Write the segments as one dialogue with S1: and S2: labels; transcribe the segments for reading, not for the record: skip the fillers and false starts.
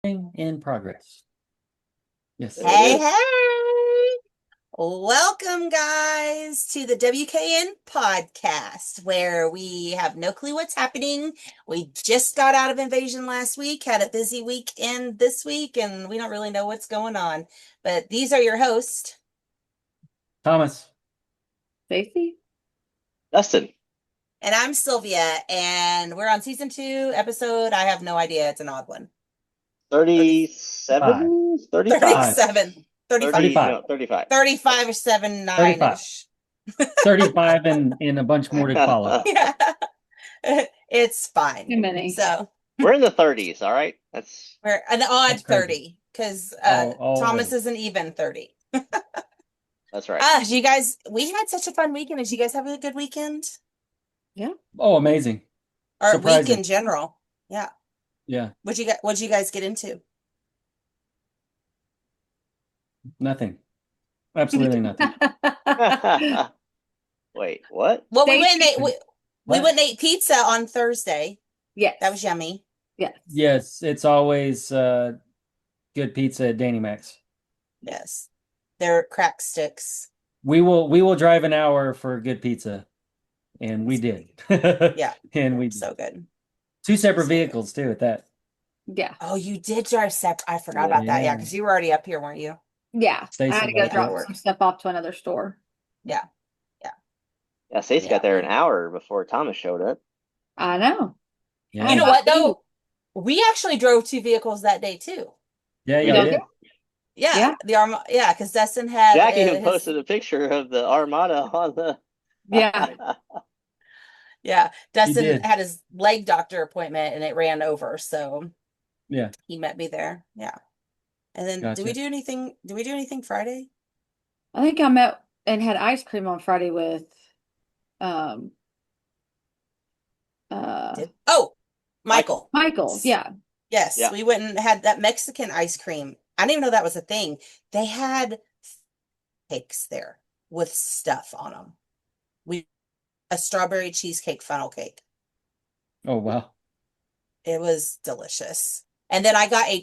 S1: In progress. Yes.
S2: There it
S3: Hey,
S2: is.
S3: hey! Welcome, guys, to the WKN podcast, where we have no clue what's happening. We just got out of Invasion last week, had a busy weekend this week, and we don't really know what's going on. But these are your hosts,
S1: Thomas.
S4: Stacy?
S2: Dustin.
S3: and I'm Sylvia, and we're on season 2, episode, I have no idea, it's an odd one.
S2: 37? 35.
S3: 37, 35,
S1: 35.
S2: No, 35.
S3: 35 or 79-ish.
S1: 35 and a bunch more to follow.
S3: Yeah. It's fine.
S4: Too many.
S3: So
S2: We're in the 30s, all right?
S3: we're an odd
S1: That's crazy.
S3: 30 because
S1: Already.
S3: Thomas is an even 30.
S2: That's right.
S3: We had such a fun weekend. Did you guys have a good weekend?
S1: Oh, amazing.
S3: Or week
S1: Surprising.
S3: in general? Yeah.
S1: Yeah.
S3: What'd you guys get into?
S1: Nothing. Absolutely nothing.
S2: Wait, what?
S3: Well, we
S4: Steak
S3: went and ate,
S4: chicken.
S3: we
S1: What?
S3: went and ate pizza on Thursday.
S4: Yes.
S3: That was yummy.
S4: Yes.
S1: Yes, it's always good pizza at Danny Mac's.
S3: Yes. They're crack sticks.
S1: We will drive an hour for good pizza. And we did.
S3: Yeah.
S1: And we
S3: So good.
S1: 2 separate
S3: So
S1: vehicles too at that.
S4: Yeah.
S3: Oh, you did drive separate. I forgot about that. Yeah,
S1: Yeah.
S3: because you were already up here, weren't you?
S4: Yeah.
S1: Stacy
S4: I had to go
S1: liked
S4: drop
S3: it.
S4: some stuff off to another store.
S3: Yeah.
S2: Yeah, Stacey
S3: Yeah.
S2: got there an hour before Thomas showed up.
S4: I know.
S1: Yeah.
S3: You know what though? We actually drove 2 vehicles that day too.
S1: Yeah,
S2: Yeah,
S1: you
S2: we
S1: did.
S2: did.
S3: Yeah,
S4: Yeah.
S3: yeah, because Dustin had
S2: Jackie even
S3: his,
S2: posted a picture of the Armada on the.
S4: Yeah.
S3: yeah, Dustin
S1: did.
S3: had his leg doctor appointment and it ran over, so
S1: Yeah.
S3: he met me there. Yeah. And then
S1: Gotcha.
S3: did we do anything Friday?
S4: I think I met and had ice cream on Friday with um
S3: Michael.
S4: Michael. Yeah.
S3: Yes,
S2: Yeah.
S3: we went and had that Mexican ice cream. I didn't even know that was a thing. They had cakes there with stuff on them. A strawberry cheesecake funnel cake.
S1: Oh, wow.
S3: It was delicious. And then I got a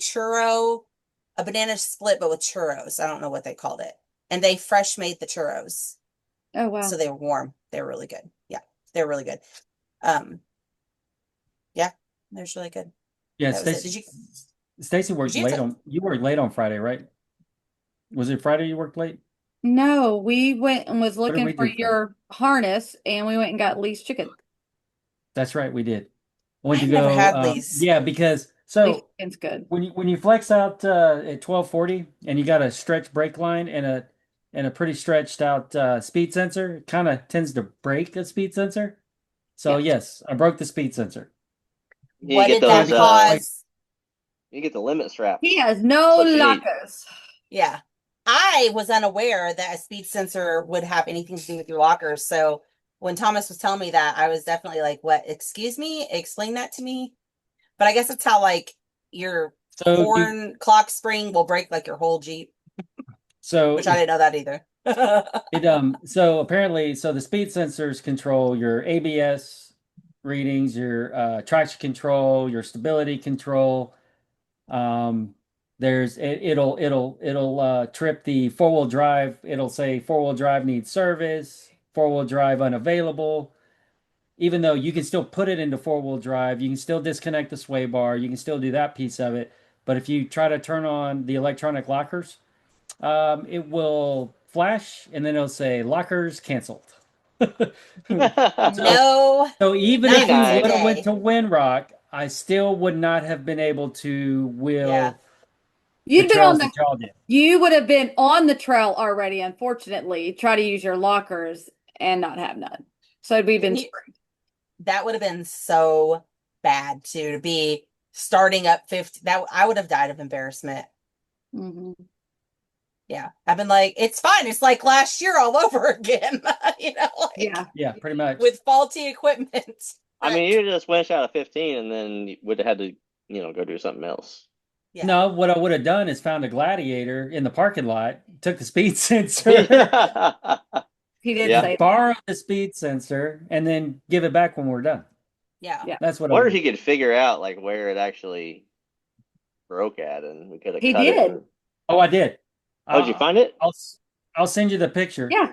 S3: banana split, but with churros. I don't know what they called it. And they fresh made the churros.
S4: Oh wow.
S3: So they were warm. They were really good. Yeah, they were really good. Yeah, they was really good.
S1: Yeah,
S3: That was it.
S1: Stacy worked
S3: Did you have
S1: you worked late on Friday, right? Was it Friday you worked late?
S4: No, we went and was
S1: did
S4: looking
S1: we
S4: for
S1: do Friday?
S4: your harness and we went and got Lee's chicken.
S1: That's right, we did. I went to
S3: I've never
S1: go
S3: had Lee's.
S1: yeah, because
S4: Lee's
S1: so
S4: chicken's good.
S1: when you flex out at 1240 and you got a stretch brake line and a pretty stretched out speed sensor, it kind of tends to break a speed sensor. So
S4: Yeah.
S1: yes, I broke the speed sensor.
S2: You
S3: What
S2: get
S3: did that
S2: those,
S3: cause?
S2: you get the limit straps.
S4: He has
S2: That's
S4: no
S2: what you need.
S4: lockers.
S3: Yeah. I was unaware that a speed sensor would have anything to do with your lockers. So when Thomas was telling me that, I was definitely like, what? Excuse me? Explain that to me. But I guess it's how like your
S1: So you
S3: horn clock spring will break like your whole Jeep,
S1: so
S3: which I didn't know that either.
S1: so apparently the speed sensors control your ABS readings, your traction control, your stability control. It'll trip the four-wheel drive. It'll say four-wheel drive needs service, four-wheel drive unavailable. Even though you can still put it into four-wheel drive, you can still disconnect the sway bar, you can still do that piece of it. But if you try to turn on the electronic lockers, it will flash and then it'll say lockers canceled. So,
S3: No,
S1: so even
S3: not
S1: if we would have went
S3: today.
S1: to Windrock, I still would not have been able to
S3: Yeah.
S1: wheel the
S4: You'd been on
S1: trails
S4: the
S1: that y'all did.
S4: You would have been on the trail already, unfortunately. Try to use your lockers and not have none. So we've been screwed.
S3: That would have been so bad too, to be starting up 50. That I would have died of embarrassment.
S4: Mhm.
S3: Yeah. I've been like, it's fine. It's like last year all over again. Like
S4: Yeah.
S1: Yeah, pretty much.
S3: with faulty equipment.
S2: I mean, you just went out of 15 and then you would have had to, go do something else.
S3: Yeah.
S1: No, what I would have done is found a Gladiator in the parking lot, took the speed sensor,
S4: He did
S2: Yeah.
S4: say that.
S1: borrow the speed sensor, and then give it back when we're done.
S3: Yeah.
S4: Yeah.
S1: That's what I
S2: Wonder
S1: would
S2: if you could figure out like where it actually broke at, and we could have
S4: He
S2: cut it.
S4: did.
S1: Oh, I did.
S2: Oh, did you find it?
S1: I'll send you the picture.
S4: Yeah.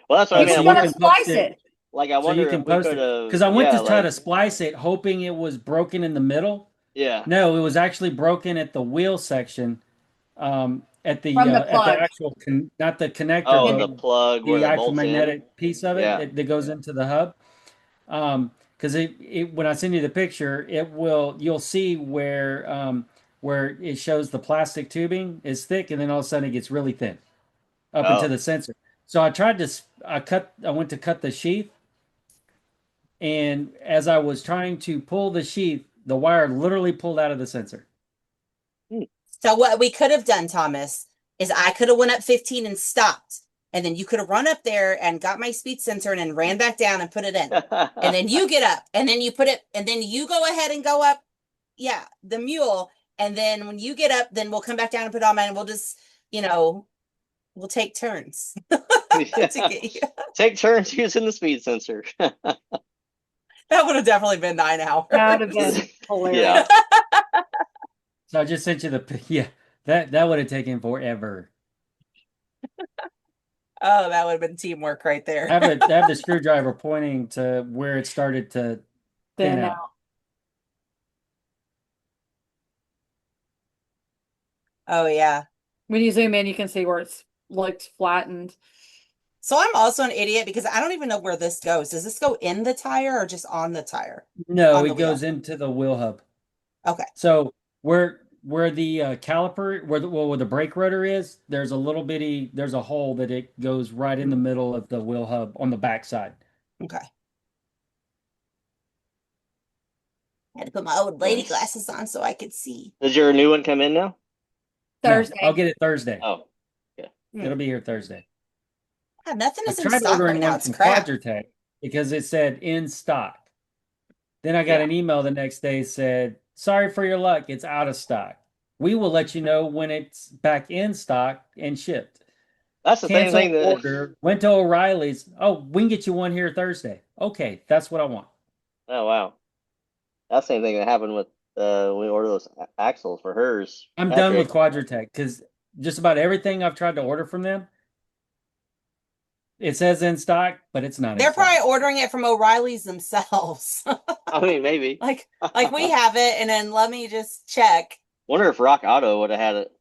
S2: Well, that's what I
S4: He
S2: mean.
S4: just
S2: I
S1: you
S4: want to
S2: wonder.
S1: can post
S4: splice
S1: it.
S4: it.
S2: Like, I
S1: So you
S2: wonder
S1: can
S2: if we
S1: post
S2: could
S1: it.
S2: have.
S1: Because I went
S2: Yeah,
S1: to try
S2: like,
S1: to splice it, hoping it was broken in the middle.
S2: yeah.
S1: No, it was actually broken at the wheel section,
S4: From the
S1: at the
S4: plug.
S1: actual not the connector,
S2: Oh,
S1: but
S2: the plug where
S1: the
S2: that
S1: actual
S2: bolts in.
S1: magnetic piece of it
S2: Yeah.
S1: that goes into the hub. Because when I send you the picture, you'll see where it shows the plastic tubing is thick, and then all of a sudden it gets really thin up into
S2: Oh.
S1: the sensor. So I went to cut the sheath, and as I was trying to pull the sheath, the wire literally pulled out of the sensor.
S3: So what we could have done, Thomas, is I could have went up 15 and stopped. And then you could have run up there and got my speed sensor and then ran back down and put it in. And then you get up and then you put it, and then you go ahead and go up. Yeah, the mule. And then when you get up, then we'll come back down and put it on mine, and we'll just, we'll take turns to get you.
S2: Take turns using the speed sensor.
S3: That would have definitely been 9 hours.
S4: That would have been hilarious.
S2: Yeah.
S1: So I just sent you yeah, that would have taken forever.
S3: Oh, that would have been teamwork right there.
S1: Have the screwdriver pointing to where it started to thin out.
S3: Oh, yeah.
S4: When you zoom in, you can see where it's looks flattened.
S3: So I'm also an idiot because I don't even know where this goes. Does this go in the tire or just on the tire?
S1: No,
S3: On
S1: it
S3: the wheel.
S1: goes into the wheel hub.
S3: Okay.
S1: So where the caliper, where the brake rotor is, there's a hole that it goes right in the middle of the wheel hub on the back side.
S3: Okay. I had to put my old lady glasses on so I could see.
S2: Does your new one come in now?
S4: Thursday.
S1: No, I'll get it Thursday.
S2: Oh,
S1: It'll be here Thursday.
S3: Yeah, nothing
S1: I
S3: is in
S1: tried
S3: stock right
S1: ordering
S3: now.
S1: one
S3: It's
S1: from
S3: crap.
S1: Quadratech because it said in stock. Then I got an email the next day said, "Sorry for your luck, it's out of stock. We will let you know when it's back in stock and shipped."
S2: That's the same
S1: Cancel
S2: thing that.
S1: order. Went to O'Reilly's. Oh, we can get you one here Thursday. Okay, that's what I want.
S2: Oh, wow. That's the same thing that happened with when we ordered those axles for hers.
S1: I'm done with Quadratech because just about everything I've tried to order from them, it says in stock, but it's not.
S3: They're
S1: in stock.
S3: probably ordering it from O'Reilly's themselves.
S2: I mean, maybe.
S3: like we have it, and then let me just check.
S2: Wonder if Rock Auto would have had it.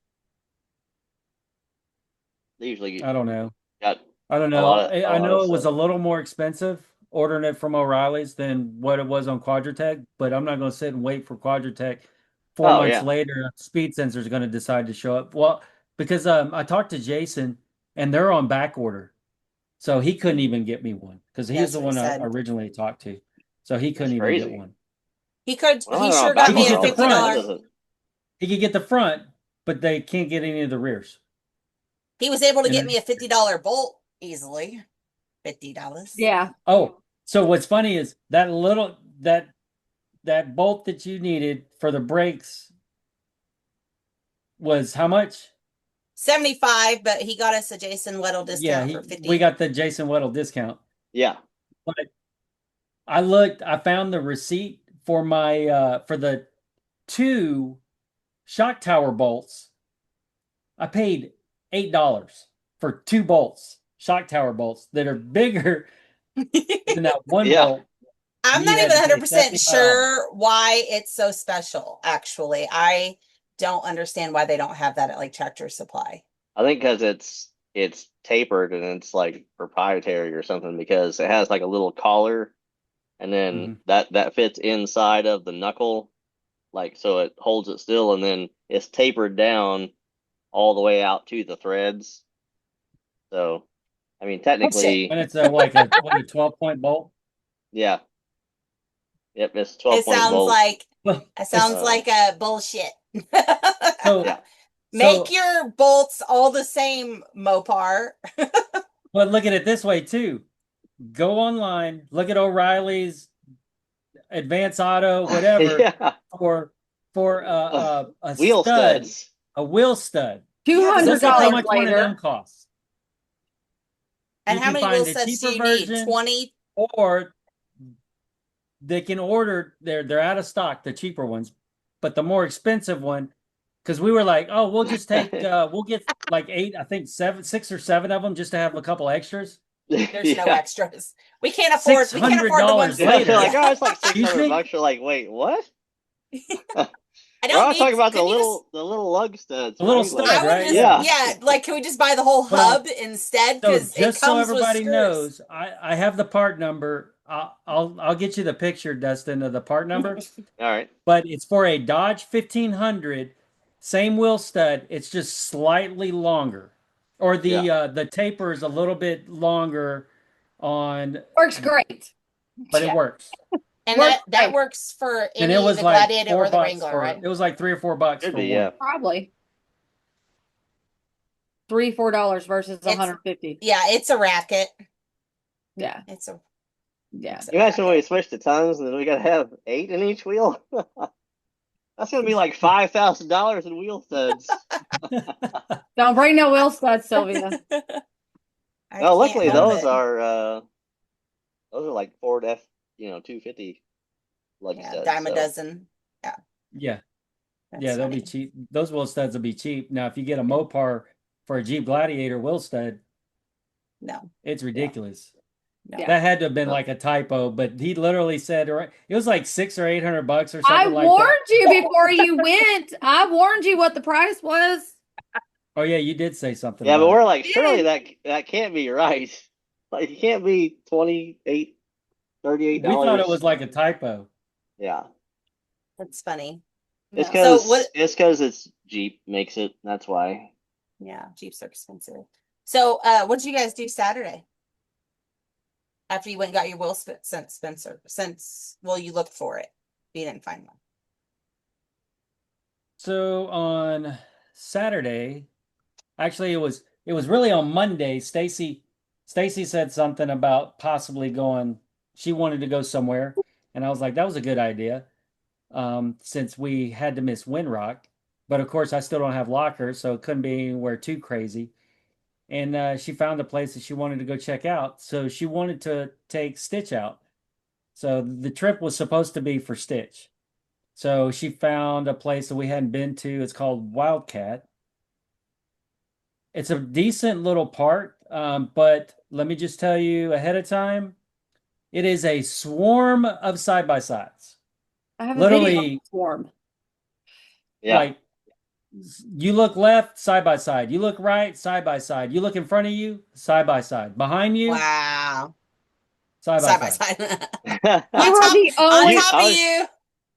S2: They usually
S1: I don't know.
S2: got.
S1: I don't know. I know it was a little more expensive ordering it from O'Reilly's than what it was on Quadratech, but I'm not going to sit and wait for Quadratech. 4 months later, speed sensor is going to decide to show up. Well, because I talked to Jason and they're on back order. So he couldn't even get me one because he's the one I originally talked to. So he couldn't even get one.
S3: He sure got me a $50.
S1: He could get the front, but they can't get any of the rears.
S3: He was able to get me a $50 bolt easily. $50.
S4: Yeah.
S1: Oh, so what's funny is that bolt that you needed for the brakes was how much?
S3: 75, but he got us a Jason Weddle discount for 50.
S1: We got the Jason Weddle discount.
S2: Yeah.
S1: But I found the receipt for my for the 2 shock tower bolts. I paid $8 for 2 bolts, shock tower bolts that are bigger than that one bolt.
S3: I'm not even 100% sure why it's so special, actually. I don't understand why they don't have that at like Tractor Supply.
S2: I think because it's tapered and it's like proprietary or something, because it has like a little collar, and then that fits inside of the knuckle, like, so it holds it still, and then it's tapered down all the way out to the threads. So, I mean, technically,
S1: and it's like a 12-point bolt.
S2: Yeah. Yep, it's 12-point bolt.
S3: It sounds like a bullshit.
S1: So,
S3: Make your bolts all the same, Mopar.
S1: But look at it this way too. Go online, look at O'Reilly's, Advance Auto, whatever, for a
S2: wheel
S1: stud,
S2: studs.
S1: a wheel stud.
S4: $200
S1: how much one of
S4: later.
S1: them costs.
S3: And how many wheel studs do you need? 20?
S1: Or they can order, they're out of stock, the cheaper ones, but the more expensive one because we were like, oh, we'll just take we'll get like 8, I think 6 or 7 of them just to have a couple extras.
S3: There's no
S2: Yeah.
S3: extras. We can't afford the ones.
S1: $600
S2: Yeah,
S1: later.
S2: you're like, oh, it's like
S1: Excuse
S2: 600
S1: me?
S2: bucks. You're like, wait, what?
S3: I
S2: We're
S3: don't
S2: all
S3: need.
S2: talking about
S3: Couldn't you just?
S2: the little lug studs,
S1: A little
S2: right? Like,
S1: stud,
S3: I would
S1: right?
S3: just,
S1: Yeah.
S3: yeah, like, can we just buy the whole
S1: Well,
S3: hub instead?
S1: so
S3: Because it
S1: just so
S3: comes with
S1: everybody
S3: screws.
S1: knows, I have the part number. I'll get you the picture, Dustin, of the part number.
S2: all right.
S1: But it's for a Dodge 1500, same wheel stud. It's just slightly longer, or
S2: Yeah.
S1: the taper is a little bit longer on,
S4: Works great.
S1: but it
S3: Yeah.
S1: works.
S3: And
S4: Works
S3: that
S4: great.
S3: works for
S1: And it
S3: any
S1: was
S3: the
S1: like
S3: Gladiator or the
S1: $4
S3: Wrangler, right?
S1: it was like $3 or $4
S2: Could
S1: for
S2: be,
S1: one.
S2: yeah.
S4: Probably $3-4 versus 150.
S3: Yeah, it's a racket.
S4: Yeah.
S3: It's a
S4: Yeah.
S3: it's a
S2: You imagine when we
S3: racket.
S2: switch to tons and then we got to have 8 in each wheel? That's going to be like $5,000 in wheel studs.
S4: Don't bring no wheel studs, Sylvia.
S3: I
S2: Well,
S3: can't
S2: luckily
S3: help
S2: those
S3: it.
S2: are like Ford F, 250 lug
S3: Yeah,
S2: studs.
S3: dime a
S2: So
S3: dozen. Yeah,
S1: Yeah.
S3: that's
S1: Yeah, they'll be
S3: funny.
S1: cheap. Those wheel studs will be cheap. Now, if you get a Mopar for a Jeep Gladiator wheel stud,
S3: No,
S1: it's ridiculous.
S3: no.
S4: Yeah.
S1: That had to have been
S2: No.
S1: like a typo, but he literally said it was like $600 or $800 or
S4: I
S1: something like
S4: warned
S1: that.
S4: you before you went. I warned you what the price was.
S1: Oh yeah, you did say something
S2: yeah, but
S1: about
S2: we're
S1: it.
S2: like, surely
S4: Did.
S2: that can't be right. Like, it can't be 28,
S1: We thought it was
S2: $38.
S1: like a typo.
S2: Yeah.
S3: That's funny.
S2: It's
S4: No.
S3: So what?
S2: because it's Jeep makes it. That's why.
S3: Yeah, Jeeps are expensive. So, what did you guys do Saturday after you went and got your wheel since Spencer? Well, you looked for it, but you didn't find one.
S1: So on Saturday, actually it was really on Monday. Stacy said something about possibly going. She wanted to go somewhere, and I was like, that was a good idea. Since we had to miss Windrock, but of course I still don't have lockers, so it couldn't be anywhere too crazy. And she found a place that she wanted to go check out, so she wanted to take Stitch out. So the trip was supposed to be for Stitch. So she found a place that we hadn't been to. It's called Wildcat. It's a decent little park, but let me just tell you ahead of time, it is a swarm of side by sides.
S4: I have a video of
S1: Literally,
S4: the swarm.
S2: Yeah.
S1: like you look left, side by side. You look right, side by side. You look in front of you, side by side. Behind you,
S3: Wow,
S1: side by
S3: side by
S1: side.
S3: side.
S4: We were the
S3: On
S4: only.
S3: top
S2: I
S3: of
S2: was-
S3: you.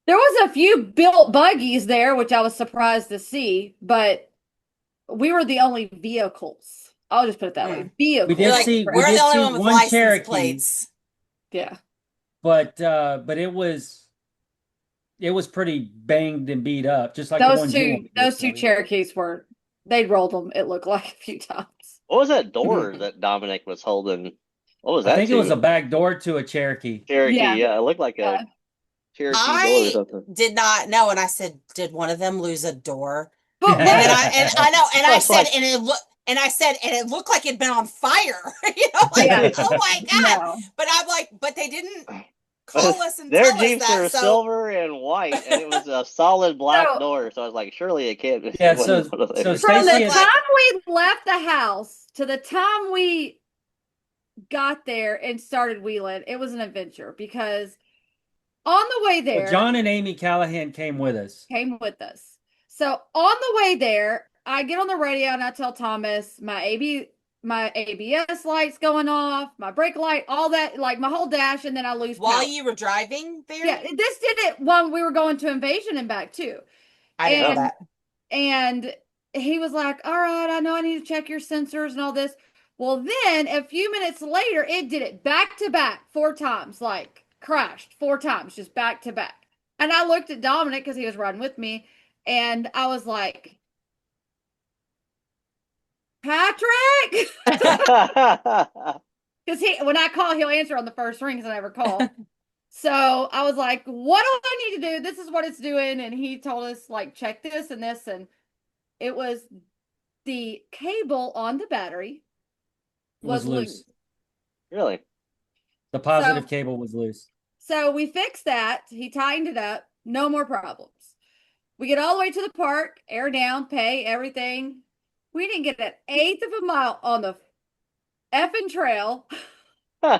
S4: There was a few built buggies there, which I was surprised to see, but we were the only vehicles. I'll just put it that way. Vehicles.
S3: You're like,
S1: we
S3: we're the
S1: did
S3: only
S1: see
S3: one with
S1: one
S3: license
S1: Cherokee,
S3: plates.
S4: Yeah.
S1: but it was pretty banged and beat up, just like the ones you want.
S4: Those two Cherokees were, they rolled them, it looked like a few times.
S2: What was that door that Dominic was holding? What was
S1: I
S2: that?
S1: think it was a back door to a Cherokee.
S2: Cherokee.
S4: Yeah.
S2: Yeah, it looked like a Cherokee door or
S3: I
S2: something.
S3: did not know, and I said, "Did one of them lose a door?"
S4: But
S3: And then I know, and I
S2: That's
S3: said,
S2: like-
S3: and it looked like it'd been on fire. Like,
S4: Yeah.
S3: oh my god!
S4: no.
S3: But I'm like, but they didn't call us and
S2: Their
S3: tell us
S2: Jeeps
S3: that.
S2: are
S3: So
S2: silver and white, and it was a solid black
S4: So-
S2: door. So I was like, surely it can't be.
S1: Yeah,
S2: it wasn't
S1: so-
S2: one of
S1: so
S2: theirs.
S4: From
S1: Stacey
S4: the
S1: had-
S4: time we left the house to the time we got there and started wheeling, it was an adventure because on the way there,
S1: Well, John and Amy Callahan came with us.
S4: came with us. So on the way there, I get on the radio and I tell Thomas my ABS lights going off, my brake light, all that, like my whole dash, and then I lose
S3: while
S4: power.
S3: you were driving there,
S4: Yeah, this did it when we were going to Invasion and back too.
S3: I didn't know that.
S4: And he was like, all right, I know I need to check your sensors and all this. Well, then a few minutes later, it did it back to back 4 times, like crashed 4 times, just back to back. And I looked at Dominic because he was riding with me, and I was like, Patrick, because when I call, he'll answer on the first ring because I never call. So I was like, what do I need to do? This is what it's doing. And he told us, like, check this and this. And it was the cable on the battery was loose.
S2: Really?
S1: The positive cable was loose.
S4: So we fixed that. He tightened it up. No more problems. We get all the way to the park, air down, pay, everything. We didn't get an eighth of a mile on the effing trail. Go to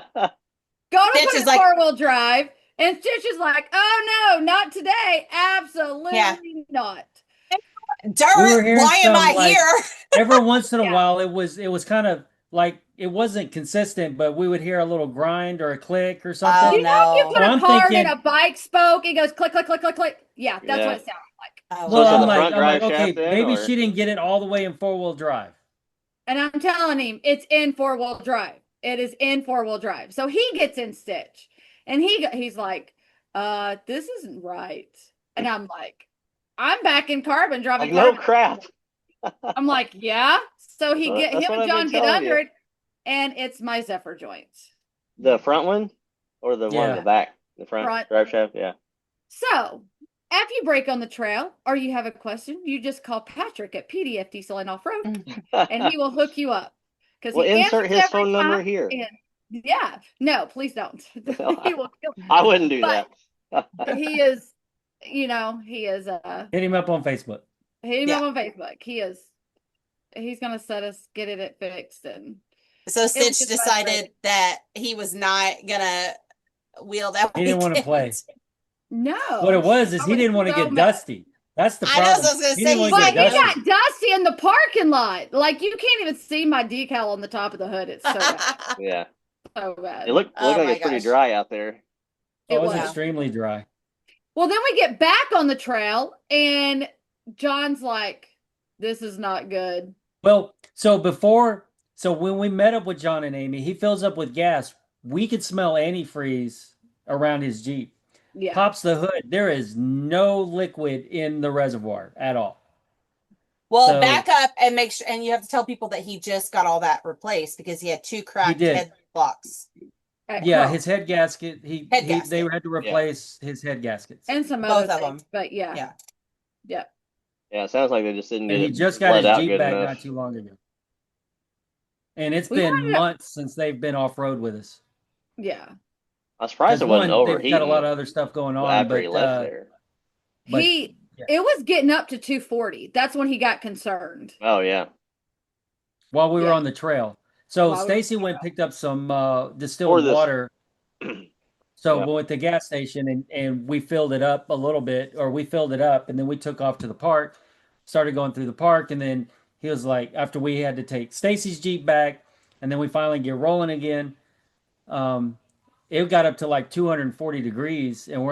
S3: Stitch
S4: put
S3: is
S4: it
S3: like,
S4: four-wheel drive, and Stitch is like, "Oh no, not today! Absolutely not."
S1: We were
S3: Darn it,
S1: hearing
S3: why am
S1: some
S3: I
S1: like
S3: here?
S1: every once in a
S4: Yeah.
S1: while it was kind of like it wasn't consistent, but we would hear a little grind or a click or
S3: Oh
S1: something.
S4: You know, if you
S3: no.
S1: So
S4: put a
S1: I'm
S4: card in
S1: thinking,
S4: a bike spoke, it goes click, click, click, click, click. Yeah, that's what
S2: Yeah.
S4: it sounds like.
S3: Oh
S2: So
S1: well,
S2: it's in
S1: I'm
S2: the
S1: like,
S3: no.
S2: front
S1: I'm like,
S2: drive shaft
S1: okay,
S2: then,
S1: maybe
S2: or
S1: she didn't get it all the way in four-wheel drive.
S4: And I'm telling him it's in four-wheel drive. It is in four-wheel drive. So he gets in Stitch, and he's like, this isn't right." And I'm like, "I'm back in carbon driving
S2: like no
S4: carbon."
S2: crap.
S4: I'm like, "Yeah." So
S2: That's
S4: him
S2: what
S4: and
S2: I've been
S4: John get
S2: telling
S4: under
S2: you.
S4: it, and it's my Zephyr joints.
S2: The front one or the one in the
S1: Yeah.
S2: back? The front
S4: Front.
S2: drive shaft, yeah.
S4: So, after you break on the trail or you have a question, you just call Patrick at PDF Diesel and Off-Road, and he will hook you up because
S2: Well,
S4: he
S2: insert
S4: answers
S2: his
S4: every
S2: phone
S4: time.
S2: number here.
S4: And yeah, no, please don't. He will kill me.
S2: I wouldn't do
S4: But
S2: that.
S4: he is, he is
S1: Hit him up on Facebook.
S4: hit him
S3: Yeah.
S4: up on Facebook. He's gonna set us get it fixed, and
S3: So
S4: it was
S3: Stitch
S4: just
S3: decided
S4: frustrating.
S3: that he was not gonna wheel that
S1: He didn't want to
S3: weekend.
S1: play. What it
S4: No,
S1: was is
S4: I
S1: he
S4: was
S1: didn't want to
S4: so
S1: get
S4: mad.
S1: dusty. That's the
S3: I know, so
S1: problem.
S3: I was gonna
S1: He
S3: say
S1: didn't want
S3: he's
S1: to
S4: But
S1: get
S3: like,
S4: he
S3: no.
S1: dusty.
S4: got dusty in the parking lot. Like you can't even see my decal on the top of the hood. It's so bad.
S2: Yeah.
S4: So
S2: It
S4: bad.
S2: looked
S3: Oh
S2: like
S3: my
S2: it's pretty
S3: gosh.
S2: dry out there.
S1: Oh,
S4: It
S1: it was
S4: was.
S1: extremely dry.
S4: Well, then we get back on the trail, and John's like, "This is not good."
S1: Well, so when we met up with John and Amy, he fills up with gas. We could smell antifreeze around his Jeep.
S4: Yeah.
S1: Pops the hood. There is no liquid in the reservoir at all.
S3: Well,
S1: So
S3: back up and make sure, and you have to tell people that he just got all that replaced because he had two
S1: he
S3: cracked
S1: did.
S3: head blocks.
S1: Yeah,
S4: Chrome
S1: his head gasket.
S3: Head
S1: They
S3: gasket.
S1: had to
S2: Yeah.
S1: replace his head gaskets.
S4: and some
S3: Both
S4: other
S3: of
S4: things,
S3: them.
S4: but yeah,
S3: Yeah.
S4: yeah.
S2: Yeah, it sounds like they just didn't
S1: And
S2: get
S1: he
S2: it
S1: just got
S2: bled
S1: his
S2: out
S1: Jeep
S2: good
S1: back
S2: enough.
S1: not too long ago. And it's
S4: We
S1: been
S4: wanted to,
S1: months since they've been off road with us.
S4: yeah.
S2: I'm surprised
S1: Because
S2: it wasn't
S1: one, they've got a lot
S2: overheating
S1: of other stuff going on,
S2: after he left there.
S1: but
S4: He
S1: yeah.
S4: it was getting up to 240. That's when he got concerned.
S2: Oh yeah.
S1: While we were
S4: Yeah.
S1: on the trail. So
S4: While we were
S1: Stacy went and picked up some
S2: Or
S1: distilled
S2: this.
S1: water. So
S2: Yeah.
S1: we went to the gas station and we filled it up a little bit, or we filled it up, and then we took off to the park, started going through the park, and then he was like, after we had to take Stacy's Jeep back, and then we finally get rolling again, um, it got up to like 240 degrees, and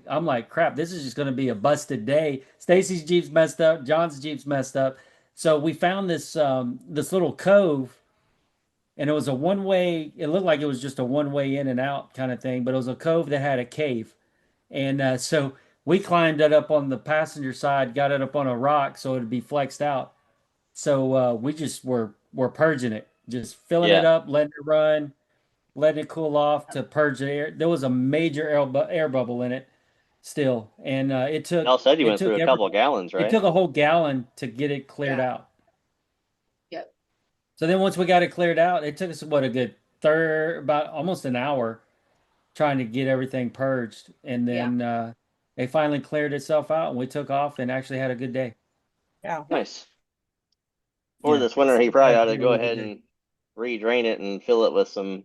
S1: I'm like, crap, this is just going to be a busted day. Stacy's Jeep's messed up, John's Jeep's messed up. So we found this little cove, and it was a one way. It looked like it was just a one way in and out kind of thing, but it was a cove that had a cave, and so we climbed it up on the passenger side, got it up on a rock so it'd be flexed out. So we just were purging it, just filling it
S2: Yeah.
S1: up, letting it run, letting it cool off to purge the air. There was a major air bubble in it still, and
S2: Y'all said you
S1: it
S2: went through
S1: took
S2: a
S1: every
S2: couple gallons,
S1: it
S2: right?
S1: took a whole gallon to get it cleared
S3: Yeah.
S1: out.
S4: Yep.
S1: So then once we got it cleared out, it took us a good third, about almost an hour trying to get everything purged, and then they finally cleared itself out, and we took off and actually had a good day.
S3: Yeah.
S2: Nice. Or
S1: Yeah,
S2: this winter, he
S1: we
S2: probably ought
S1: actually
S2: to
S1: had a
S2: go
S1: really good
S2: ahead
S1: day.
S2: and re-drain it and fill it with some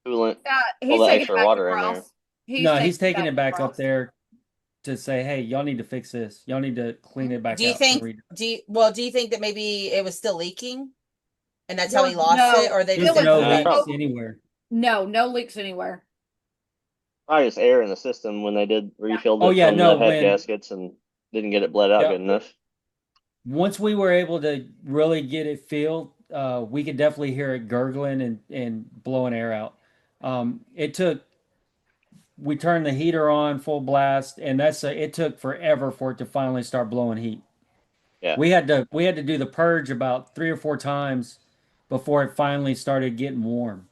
S2: coolant, pull
S4: He's
S2: the
S4: taking it
S2: extra
S4: back
S2: water in there.
S4: across. He's
S1: No,
S4: taking
S1: he's taking it back up
S4: across.
S1: there to say, hey, y'all need to fix this. Y'all need to clean it back
S3: Do you
S1: out and
S3: think
S1: redo it.
S3: do you think that maybe it was still leaking? And that's how he lost
S4: No,
S3: it, or they
S4: it
S3: just
S1: There's
S3: didn't
S1: no
S3: put it
S1: leaks
S3: in?
S1: anywhere.
S4: no leaks anywhere.
S2: Probably just air in the system when they did refilled
S1: Oh
S2: it
S1: yeah,
S2: from the
S1: no,
S2: head gaskets and didn't get it bled out good enough.
S1: once we were able to really get it filled, we could definitely hear it gurgling and blowing air out. We turned the heater on full blast, and it took forever for it to finally start blowing heat.
S2: Yeah.
S1: We had to do the purge about 3 or 4 times before it finally started getting warm.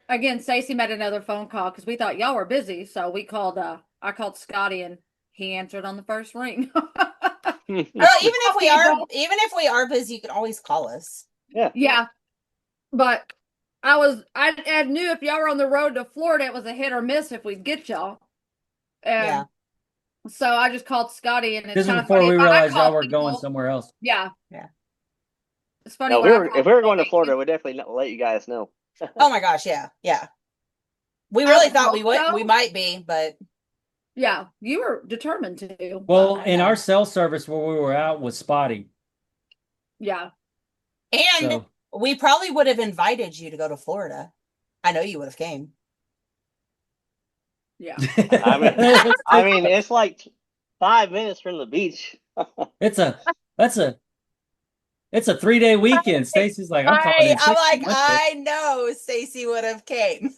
S4: Again, Stacy made another phone call because we thought y'all were busy, so we called. I called Scotty, and he answered on the first ring.
S3: Girl,
S4: Okay,
S3: even if we are busy, you can always call us.
S2: Yeah.
S4: Yeah, but I knew if y'all were on the road to Florida, it was a hit or miss if we'd get y'all. And
S3: Yeah.
S4: So I just called Scotty, and it's
S1: This was
S4: kind of
S1: before
S4: funny.
S1: we
S4: I
S1: realized y'all
S4: call
S1: were going
S4: people.
S1: somewhere else.
S4: Yeah,
S3: Yeah.
S4: it's funny
S2: No,
S4: when I
S2: if
S4: call
S2: we were
S4: people.
S2: going to Florida, we'd definitely let you guys know.
S3: Oh my gosh, yeah. Yeah. We
S4: I
S3: really
S4: would
S3: thought
S4: hope
S3: we
S4: so.
S3: might be, but
S4: Yeah, you were determined to.
S1: Well,
S3: I
S1: in our
S3: know.
S1: cell service where we were out was spotty.
S4: Yeah.
S3: And
S1: So
S3: we probably would have invited you to go to Florida. I know you would have came.
S4: Yeah.
S2: I mean,
S1: That's
S2: I
S1: true.
S2: mean, it's like 5 minutes from the beach.
S1: It's a that's a it's a 3-day weekend. Stacy's like, I'm calling in
S3: I'm
S1: sick
S3: like,
S1: Monday.
S3: I know Stacy would have came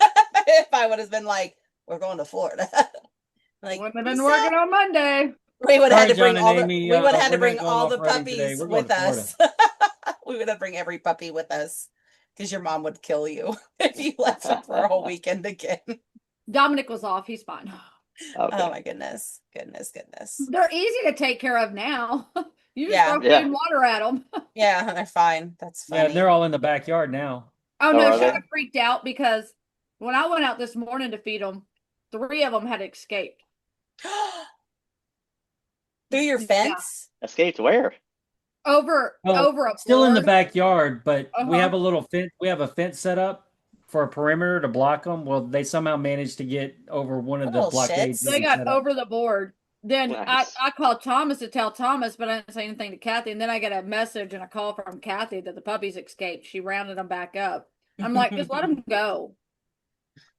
S3: if I would have been like, we're going to Florida. Like,
S4: Wouldn't have been
S3: Lisa,
S4: working on Monday.
S3: we would have had
S1: Sorry,
S3: to
S1: John
S3: bring
S1: and
S3: all the
S1: Amy.
S3: we would have had to
S1: We're not
S3: bring
S1: going
S3: all the
S1: off-roading today.
S3: puppies
S1: We're going
S3: with
S1: to Florida.
S3: us. We would have bring every puppy with us because your mom would kill you if you left them for a whole weekend again.
S4: Dominic was off. He's fine.
S3: Oh
S2: Okay.
S3: my goodness. Goodness.
S4: They're easy to take care of now. You just
S3: Yeah.
S4: throw food
S2: Yeah.
S4: and water at them.
S3: Yeah, they're fine. That's
S1: Yeah,
S3: funny.
S1: they're all in the backyard now.
S4: Oh
S2: Oh,
S4: no,
S2: are
S4: she
S2: they?
S4: got freaked out because when I went out this morning to feed them, 3 of them had escaped.
S3: Through your
S4: Yeah,
S3: fence?
S2: Escaped where?
S1: Well,
S4: over a
S1: still in the
S4: board.
S1: backyard, but we
S4: Uh-huh.
S1: have a little fence. We have a fence set up for a perimeter to block them. Well, they somehow managed to get over one of the
S3: Little
S1: blockades that
S3: shits.
S4: They
S1: we
S4: got
S1: set up.
S4: over the board. Then
S2: Nice.
S4: I called Thomas to tell Thomas, but I didn't say anything to Kathy. And then I got a message and a call from Kathy that the puppies escaped. She rounded them back up. I'm like, just let them go.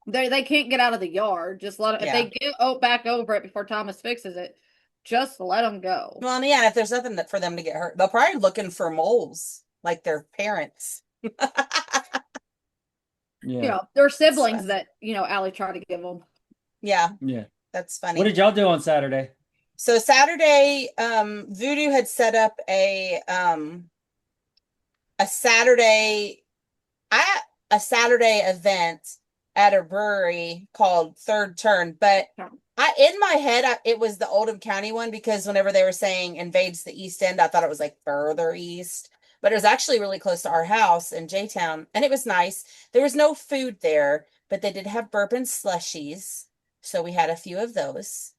S4: They can't get out of the yard. Just let them, if
S3: Yeah.
S4: they get back over it before Thomas fixes it, just let them go.
S3: Well, yeah, if there's nothing for them to get hurt, they're probably looking for moles like their parents.
S1: Yeah,
S4: They're
S3: That's
S4: siblings
S3: funny.
S4: that Allie tried to give them.
S3: Yeah,
S1: yeah.
S3: that's
S1: What
S3: funny.
S1: did y'all do on Saturday?
S3: So Saturday, Voodoo had set up a Saturday I a Saturday event at a brewery called Third Turn, but in my head it was the Oldham County one because whenever they were saying invades the East End, I thought it was like further east, but it was actually really close to our house in J-Town, and it was nice. There was no food there, but they did have bourbon slushies, so we had a few of those,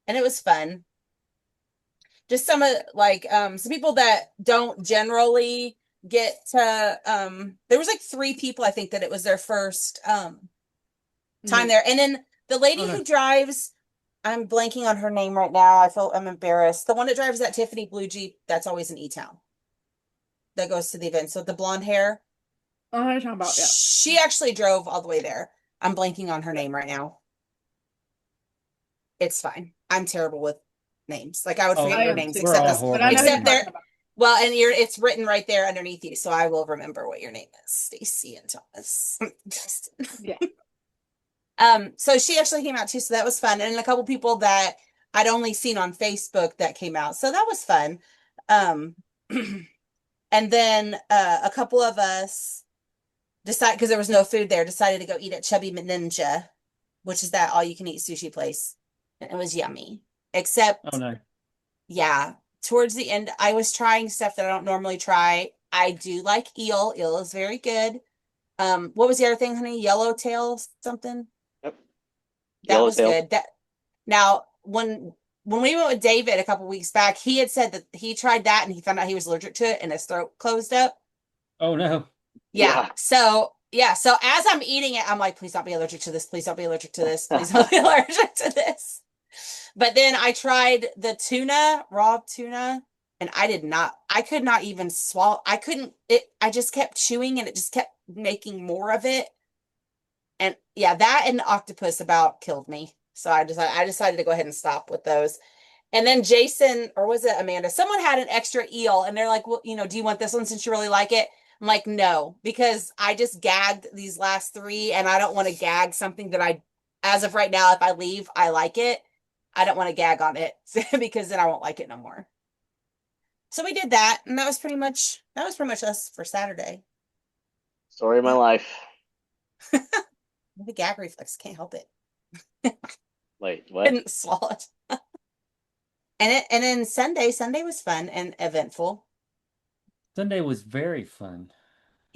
S3: and it was fun. Just some of some people that don't generally get to there was like 3 people, I think, that it was their first time there. And then the lady
S1: Oh, no.
S3: who drives, I'm blanking on her name right now. I'm embarrassed. The one that drives that Tiffany blue Jeep that's always in E-Town that goes to the event. So the blonde hair.
S4: Oh, what are you talking about? Yeah.
S3: She actually drove all the way there. I'm blanking on her name right now. It's fine. I'm terrible with names. Like I would forget
S4: I
S3: your
S4: am
S3: names
S4: too.
S1: We're
S3: except
S1: all
S3: this
S4: But I
S1: horrible
S4: know
S1: with
S4: who you're
S3: except
S1: names.
S3: there.
S4: talking about.
S3: Well, and it's written right there underneath you, so I will remember what your name is, Stacy and Thomas.
S4: Yeah.
S3: So she actually came out too, so that was fun. And a couple people that I'd only seen on Facebook that came out. So that was fun. Um and then a couple of us decided, because there was no food there, decided to go eat at Chubby Ninja, which is that all you can eat sushi place. And it was yummy.
S1: Oh
S3: Except,
S1: no.
S3: yeah, towards the end, I was trying stuff that I don't normally try. I do like eel. Eel is very good. What was the other thing, honey? Yellowtail something?
S2: Yep.
S3: That was
S2: Yellowtail.
S3: good. That now when we went with David a couple weeks back, he had said that he tried that and he found out he was allergic to it and his throat closed up.
S1: Oh no.
S3: Yeah.
S2: Yeah.
S3: So as I'm eating it, I'm like, please don't be allergic to this. Please don't be allergic to this. Please don't be allergic to this. But then I tried the tuna, raw tuna, and I could not even swallow. I just kept chewing and it just kept making more of it. And yeah, that and octopus about killed me. So I decided to go ahead and stop with those. And then Jason, or was it Amanda? Someone had an extra eel and they're like, well, do you want this one since you really like it? I'm like, no, because I just gagged these last 3 and I don't want to gag something that as of right now, if I leave, I like it. I don't want to gag on it because then I won't like it no more. So we did that, and that was pretty much us for Saturday.
S2: Story of my life.
S3: The gag reflex, can't help it.
S2: Wait, what?
S3: Couldn't swallow it. And then Sunday was fun and eventful.
S1: Sunday was very fun.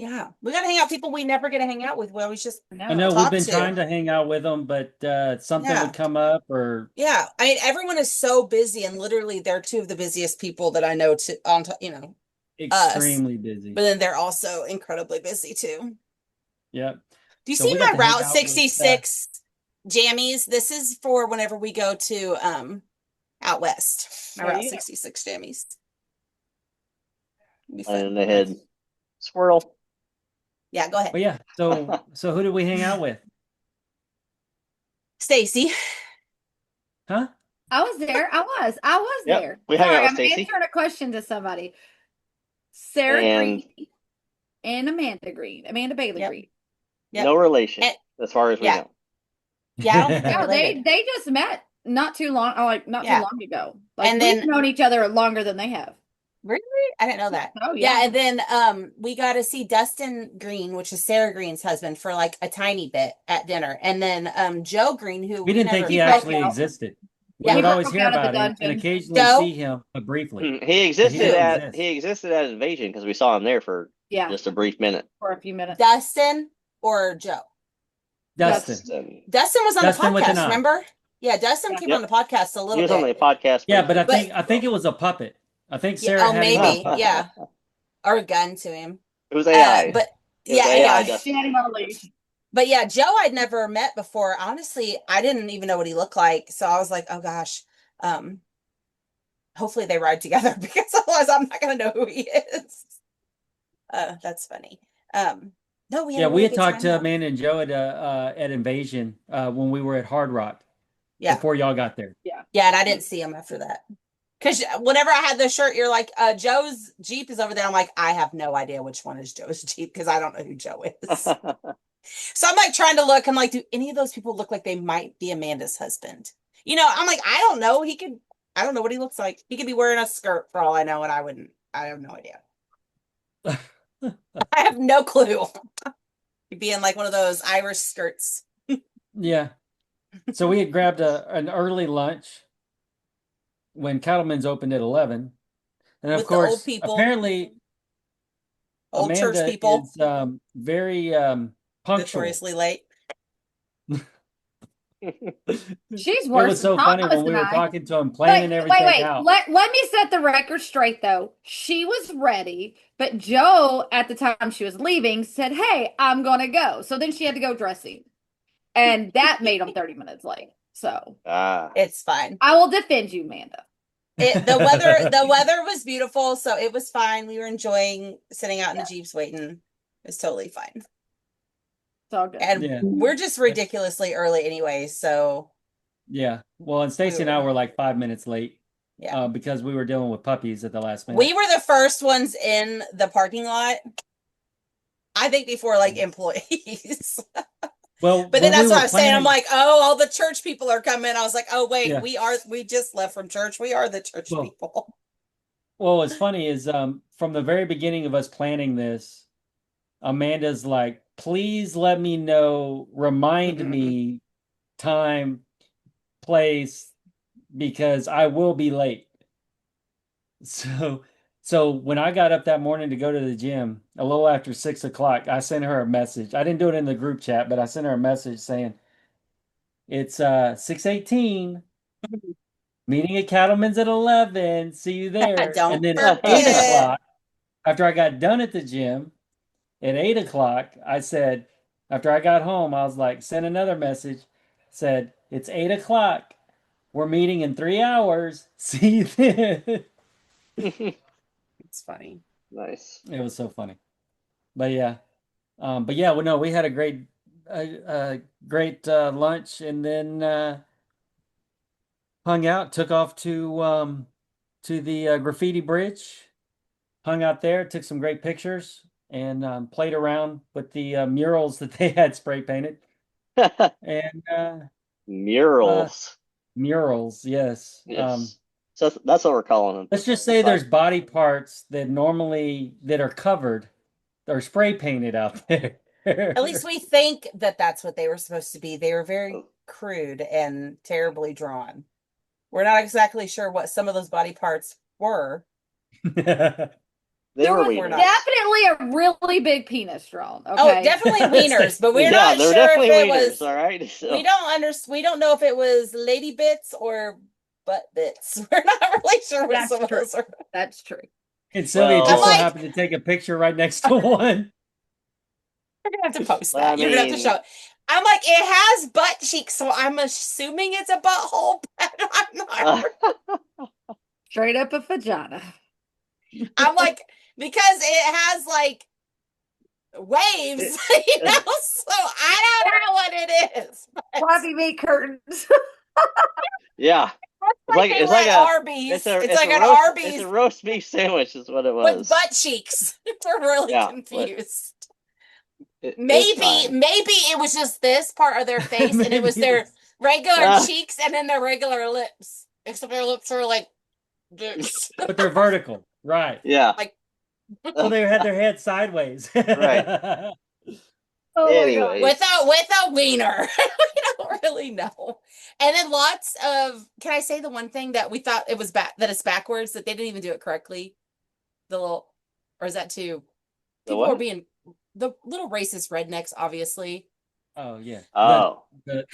S3: Yeah, we got to hang out with people we never get to hang out with. We always just
S1: I know
S4: No.
S1: we've
S3: talk
S1: been
S3: to.
S1: trying to hang out with them, but something
S3: Yeah.
S1: would come up or
S3: Yeah, I mean, everyone is so busy, and literally, they're two of the busiest people that I know. To on, us,
S1: extremely busy.
S3: but then they're also incredibly busy too.
S1: Yep.
S3: Do you
S1: So
S3: see
S1: we got
S3: my
S1: to hang
S3: Route
S1: out with
S3: 66 jammies? This is for whenever we go to out west. My
S2: Oh,
S3: Route
S2: yeah.
S3: 66 jammies. It'd be
S2: And
S3: fun.
S2: in the head, squirrel.
S3: Yeah, go ahead.
S1: But yeah, so who did we hang out with?
S3: Stacy.
S4: I was there. I was
S2: Yep,
S4: there.
S2: we hung
S4: Sorry,
S2: out with
S4: I'm
S2: Stacy.
S4: answering a question to somebody. Sarah
S2: And
S4: Green and Amanda Bailey
S3: Yep.
S4: Green.
S3: Yep.
S2: no relation
S3: And-
S2: as far as we
S3: yeah.
S2: know.
S3: Yeah, I don't think they're
S4: No,
S3: related.
S4: they just met not too long, not
S3: Yeah.
S4: too long ago. Like
S3: And
S4: we've
S3: then-
S4: known each other longer than they have.
S3: Really? I didn't know that.
S4: Oh
S3: Yeah,
S4: yeah.
S3: and then we got to see Dustin Green, which is Sarah Green's husband, for like a tiny bit at dinner. And then Joe Green, who
S1: we didn't think he
S4: broke
S1: actually
S4: out.
S1: existed. We
S3: Yeah.
S1: would
S4: He
S1: always
S4: broke
S1: hear
S4: out of the
S1: about him and
S4: dungeon.
S1: occasionally
S3: Joe?
S1: see him, but briefly.
S2: He existed
S1: didn't
S2: at
S1: exist.
S2: Invasion because we saw him there for
S4: Yeah,
S2: just a brief minute.
S4: for a few minutes.
S3: Dustin or Joe?
S1: Dustin.
S3: Dustin was on
S1: Dustin
S3: the
S1: with an
S3: podcast,
S1: I.
S3: remember? Yeah, Dustin came
S2: Yep.
S3: on the podcast a
S2: He
S3: little
S2: was on the
S3: bit.
S2: podcast.
S1: Yeah, but
S2: briefly.
S1: I think it was a puppet. I think
S3: Yeah,
S1: Sarah
S3: oh,
S1: had him on a
S3: maybe.
S1: puppet.
S3: Yeah. Or a gun to him.
S2: It was AI.
S3: But
S2: It was
S3: yeah,
S2: AI,
S3: yeah.
S2: Dustin.
S4: She had him on a leash.
S3: But yeah, Joe I'd never met before. Honestly, I didn't even know what he looked like. So I was like, oh gosh. Hopefully they ride together because otherwise I'm not gonna know who he is. That's funny. No, we had
S1: Yeah,
S3: a
S1: we
S3: really
S1: had
S3: good
S1: talked
S3: time,
S1: to
S3: though.
S1: Amanda and Joe at Invasion when we were at Hard Rock
S3: Yeah.
S1: before y'all got there.
S3: Yeah, and I didn't see him after that. Because whenever I had the shirt, you're like, Joe's Jeep is over there. I'm like, I have no idea which one is Joe's Jeep because I don't know who Joe is. So I'm like trying to look. I'm like, do any of those people look like they might be Amanda's husband? I'm like, I don't know. I don't know what he looks like. He could be wearing a skirt for all I know, and I have no idea. I have no clue. He'd be in like one of those Irish skirts.
S1: Yeah. So we had grabbed an early lunch when Cattleman's opened at 11. And of
S3: With the old
S1: course,
S3: people.
S1: apparently
S3: Old church
S1: Amanda
S3: people.
S1: is very punctual.
S3: Notoriously late.
S4: She's
S1: It
S4: worse
S1: was so
S4: than
S1: funny
S4: Thomas
S1: when we
S4: and
S1: were
S4: I.
S1: talking to him, planning
S4: Wait,
S1: everything out.
S4: Let me set the record straight though. She was ready, but Joe at the time she was leaving said, "Hey, I'm gonna go." So then she had to go dressing, and that made them 30 minutes late. So
S3: It's fine.
S4: I will defend you, Amanda.
S3: The weather was beautiful, so it was fine. We were enjoying sitting out in the Jeeps waiting. It was totally fine.
S4: It's all good.
S3: And
S1: Yeah.
S3: we're just ridiculously early anyway, so
S1: Yeah. Well, and Stacy and I were like 5 minutes late.
S3: Yeah.
S1: Because we were dealing with puppies at the last minute.
S3: We were the first ones in the parking lot. I think before like employees.
S1: Well,
S3: but then
S1: when
S3: that's
S1: we
S3: what
S1: were
S3: I was saying. I'm
S1: planning-
S3: like, oh, all the church people are coming. I was like, oh wait,
S1: Yeah.
S3: we just left from church. We are the church people.
S1: Well, what's funny is from the very beginning of us planning this, Amanda's like, please let me know, remind me time, place, because I will be late. So when I got up that morning to go to the gym, a little after 6 o'clock, I sent her a message. I didn't do it in the group chat, but I sent her a message saying, it's 6:18. Meeting at Cattleman's at 11. See you there.
S3: Don't
S1: And then at
S3: forget.
S1: 8 o'clock, after I got done at the gym, at 8 o'clock, I said, after I got home, I was like, send another message, said, it's 8 o'clock. We're meeting in 3 hours. See you then.
S3: It's funny.
S2: Nice.
S1: It was so funny. But yeah. Well, no, we had a great lunch and then hung out, took off to the graffiti bridge, hung out there, took some great pictures, and played around with the murals that they had spray painted. And
S2: Murals.
S1: murals, yes.
S2: Yes. So that's what we're calling them.
S1: Let's just say there's body parts that are covered or spray painted out there.
S3: At least we think that that's what they were supposed to be. They were very crude and terribly drawn. We're not exactly sure what some of those body parts were.
S2: They were
S3: We're
S2: wieners.
S3: not.
S4: definitely a really big penis drawn.
S3: Oh,
S4: Okay.
S3: definitely wieners, but we're
S2: Yeah,
S3: not
S2: they're
S3: sure if
S2: definitely
S3: it
S2: wieners.
S3: was.
S2: All right. So,
S3: We don't know if it was lady bits or butt bits. We're not really sure what
S4: That's
S3: some of
S4: true.
S3: those are.
S4: That's true.
S1: And Sylvia
S2: Well-
S1: just so
S3: I'm like-
S1: happened to take a picture right next to one.
S3: You're gonna have to post
S2: Well,
S3: that.
S2: I
S3: You're gonna have to
S2: mean-
S3: show it. I'm like, it has butt cheeks, so I'm assuming it's a butthole, but I'm not.
S4: Straight up a vagina.
S3: I'm like, because it has like waves, you know, so I don't know what it is.
S4: Fluffy meat curtains.
S2: yeah. It's like
S3: they
S2: it's
S3: were
S2: like
S3: at
S2: a
S3: Arby's.
S2: it's a
S3: It's
S2: it's
S3: like
S2: a
S3: an
S2: roast,
S3: Arby's
S2: It's a roast beef sandwich, is what it was.
S3: with butt cheeks. We're really
S2: Yeah,
S3: confused.
S2: It's
S3: Maybe
S2: fine.
S3: it was just this part of their face, and it was
S1: Maybe
S3: their regular
S2: Ah.
S3: cheeks and then their regular lips. Except their lips were like this.
S1: But they're vertical, right?
S2: Yeah.
S3: Like-
S1: So they had their head sideways.
S2: Right.
S4: Oh my
S2: Anyways.
S4: God.
S3: with a wiener. We don't really know. And then lots of, can I say the one thing that we thought it was that it's backwards, that they didn't even do it correctly? The little, or is that too?
S2: The
S3: People
S2: what?
S3: were being the little racist rednecks, obviously.
S1: Oh yeah.
S2: Oh.
S1: The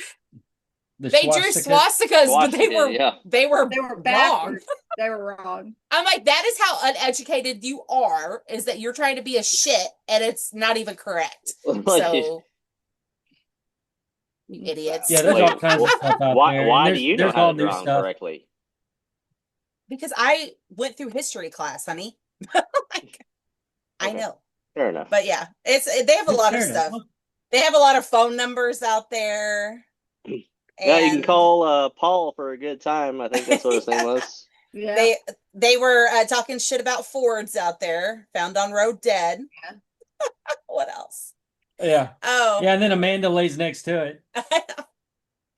S3: They drew
S1: swastika.
S3: swastikas, but they
S2: Swastika,
S3: were
S2: yeah.
S4: They were
S3: wrong.
S4: backwards. They were wrong.
S3: I'm like, that is how uneducated you are, is that you're trying to be a shit and it's not even correct.
S2: Like,
S3: So you idiots.
S1: Yeah, there's
S2: Wait,
S1: all kinds of stuff out
S2: why
S1: there. and
S2: why do
S1: there's-
S2: you know
S1: there's
S2: how
S1: all
S2: to
S1: new
S2: draw them
S1: stuff.
S2: correctly?
S3: Because I went through history class, honey. Like, I
S2: Okay.
S3: know.
S2: Fair enough.
S3: But yeah, they have a lot of
S1: Fair enough.
S3: stuff. They have a lot of phone numbers out there.
S2: Yeah, you can
S3: and
S2: call Paul for a good time. I think that's what his name was.
S4: Yeah.
S3: They were talking shit about Fords out there, found on road dead.
S4: Yeah.
S3: What else?
S1: Yeah.
S3: Oh,
S1: Yeah, and then Amanda lays next to it.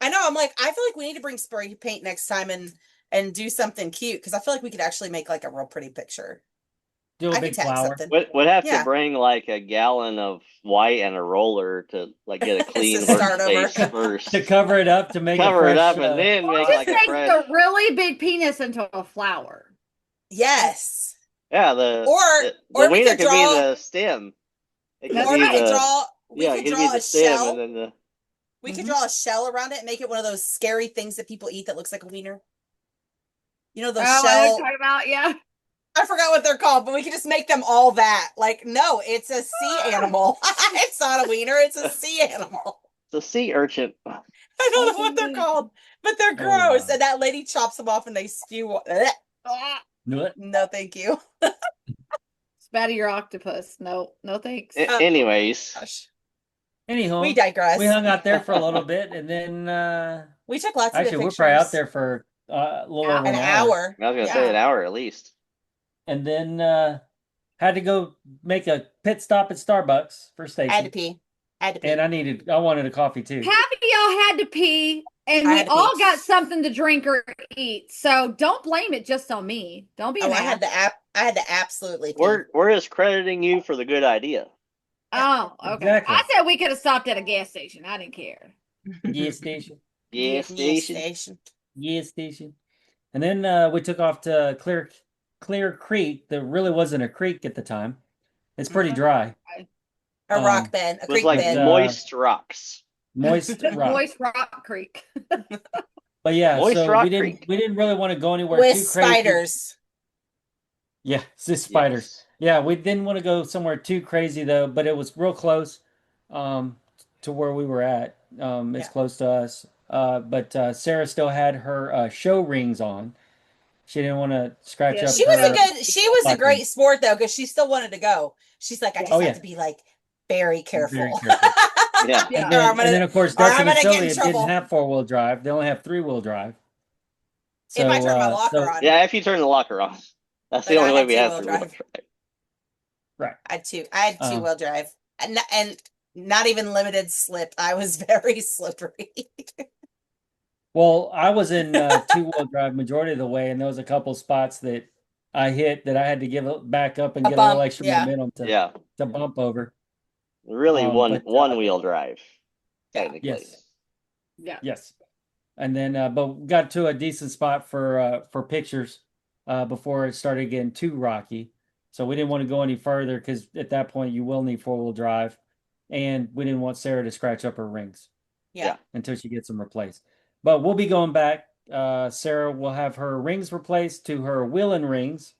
S3: I know. I'm like, I feel like we need to bring spray paint next time and do something cute, because I feel like we could actually make like a real pretty picture.
S1: Do a
S3: I could
S1: big
S3: tag
S1: flower.
S3: something.
S2: Would have
S3: Yeah.
S2: to bring like a gallon of white and a roller to like get a clean
S3: start over.
S2: workspace first.
S1: To cover it up to make
S2: Cover
S1: a
S2: it
S1: fresh,
S2: up and then make
S4: Just
S2: like a
S4: make
S2: fresh.
S4: the really big penis into a flower.
S3: Yes.
S2: Yeah,
S3: Or
S2: the
S3: we
S2: wiener
S3: could
S2: could
S3: draw-
S2: be the stem. It could
S3: Or
S2: be
S3: we could
S2: the
S3: draw.
S2: yeah,
S3: We
S2: it
S3: could
S2: could be
S3: draw
S2: the
S3: a
S2: stem
S3: shell.
S2: and then the
S3: We could draw a shell around it and make it one of those scary things that people eat that looks like a wiener. You know those
S4: Oh, I know what
S3: shell.
S4: you're talking about. Yeah.
S3: I forgot what they're called, but we could just make them all that. Like, no, it's a sea animal. It's not a wiener. It's a sea animal.
S2: the sea urchin.
S3: I don't know what they're called, but they're gross.
S1: wow.
S3: And that lady chops them off and they spew.
S1: What?
S3: No, thank you.
S4: Spat of your octopus. No, no thanks.
S2: Anyways,
S3: Gosh.
S1: Anyhow,
S3: We digress.
S1: we hung out there for a little bit, and then
S3: We took lots of
S1: actually
S3: good
S1: we're
S3: pictures.
S1: probably out there for a little over
S3: an
S1: an
S3: hour.
S2: I was gonna
S3: Yeah.
S2: say an hour at least.
S1: and then had to go make a pit stop at Starbucks for
S3: I had to
S1: station,
S3: pee. I had to pee.
S1: and I wanted a coffee too.
S4: Half of y'all had to pee, and
S3: I
S4: we
S3: had to
S4: all
S3: pee.
S4: got something to drink or eat. So don't blame it just on me. Don't be
S3: Oh,
S4: an
S3: I had
S4: ass.
S3: I had to absolutely pee.
S2: We're just crediting you for the good idea.
S4: Oh, okay.
S1: Exactly.
S4: I said we could have stopped at a gas station. I didn't care.
S1: Gas station,
S2: Yeah,
S3: Yeah,
S2: station.
S1: gas station, and then we took off to Clear Creek. There really wasn't a creek at the time. It's pretty dry,
S3: A rock bed, a
S2: It was
S3: creek
S2: like
S3: bed.
S2: moist rocks.
S1: moist rock.
S4: Moist Rock Creek.
S1: But yeah,
S2: Moist
S1: so
S2: Rock
S1: we didn't
S2: Creek.
S1: we didn't really want to go anywhere
S3: With
S1: too crazy.
S3: spiders.
S1: Yeah, it's just spiders. Yeah, we didn't want to go somewhere too crazy though, but it was real close to where we were at. It's
S3: Yeah.
S1: close to us. But Sarah still had her show rings on. She didn't want to scratch
S4: Yeah,
S1: up.
S3: She was
S1: her,
S3: she was a
S1: Fucking-
S3: great sport though, because she still wanted to go. She's like, I just
S1: Oh,
S3: have
S1: yeah.
S3: to be like very careful.
S1: Very careful.
S2: Yeah.
S4: Yeah.
S1: And then,
S3: Or I'm gonna-
S1: and then of course
S3: or I'm
S1: Dustin and
S3: gonna get in
S1: Sylvia
S3: trouble.
S1: didn't have 4-wheel drive. They only have 3-wheel drive.
S3: If I turn my locker on.
S2: Yeah, if you turn the locker on. That's the
S3: But
S2: only
S3: I
S2: way
S3: had
S2: we have
S3: two-wheel
S2: three-wheel
S3: drive.
S2: drive.
S1: Right.
S3: I had two-wheel drive. And not even limited slip. I was very slippery.
S1: Well, I was in 2-wheel drive majority of the way, and there was a couple spots that I hit that I had to give it back up and
S3: A
S1: get a little
S3: bump,
S1: extra
S3: yeah.
S1: momentum
S2: Yeah.
S1: to bump over.
S2: Really
S1: But,
S2: one wheel drive.
S3: Yeah.
S2: Technically.
S1: Yes.
S4: Yeah.
S1: Yes. And then, but we got to a decent spot for pictures before it started getting too rocky. So we didn't want to go any further because at that point you will need four-wheel drive, and we didn't want Sarah to scratch up her rings
S3: Yeah.
S1: until she gets them replaced. But we'll be going back. Sarah will have her rings replaced to her wheeling rings,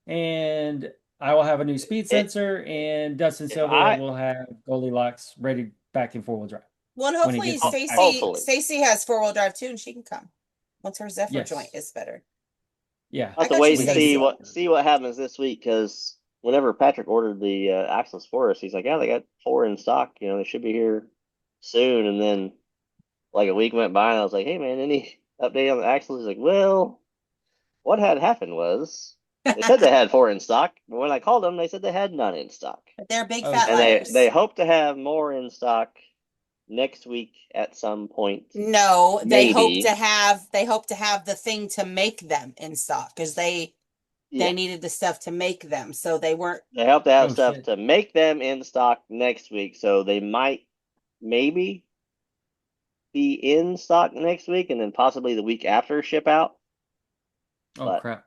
S1: and I will have a new speed sensor, and Dustin
S2: If
S1: Sylvia will have Goldilocks ready back in four-wheel drive
S3: Well, and
S1: when he
S3: hopefully
S1: gets his
S2: hopefully.
S3: Stacy has 4-wheel drive too, and she can come once her Zephyr joint
S1: Yes.
S3: is better.
S1: Yeah.
S2: I'll have to
S3: got
S2: wait
S3: you,
S2: and
S3: Stacey.
S2: see what happens this week, because whenever Patrick ordered the axles for us, he's like, "Yeah, they got 4 in stock. You know, they should be here soon." And then like a week went by, and I was like, "Hey, man, any update on the axles?" He's like, "Well, what had happened was they said they had 4 in stock, but when I called them, they said they had none in stock,
S3: But they're big
S1: Oh,
S3: fat
S2: and
S3: liars.
S2: they hope to have more in stock next week at some point."
S3: No,
S2: Maybe.
S3: they hope to have the thing to make them in stock because they
S2: Yeah.
S3: needed the stuff to make them, so they weren't.
S2: They hope to have
S1: Oh,
S2: stuff
S1: shit.
S2: to make them in stock next week, so they might maybe be in stock next week, and then possibly the week after ship out.
S1: Oh,
S2: But
S1: crap.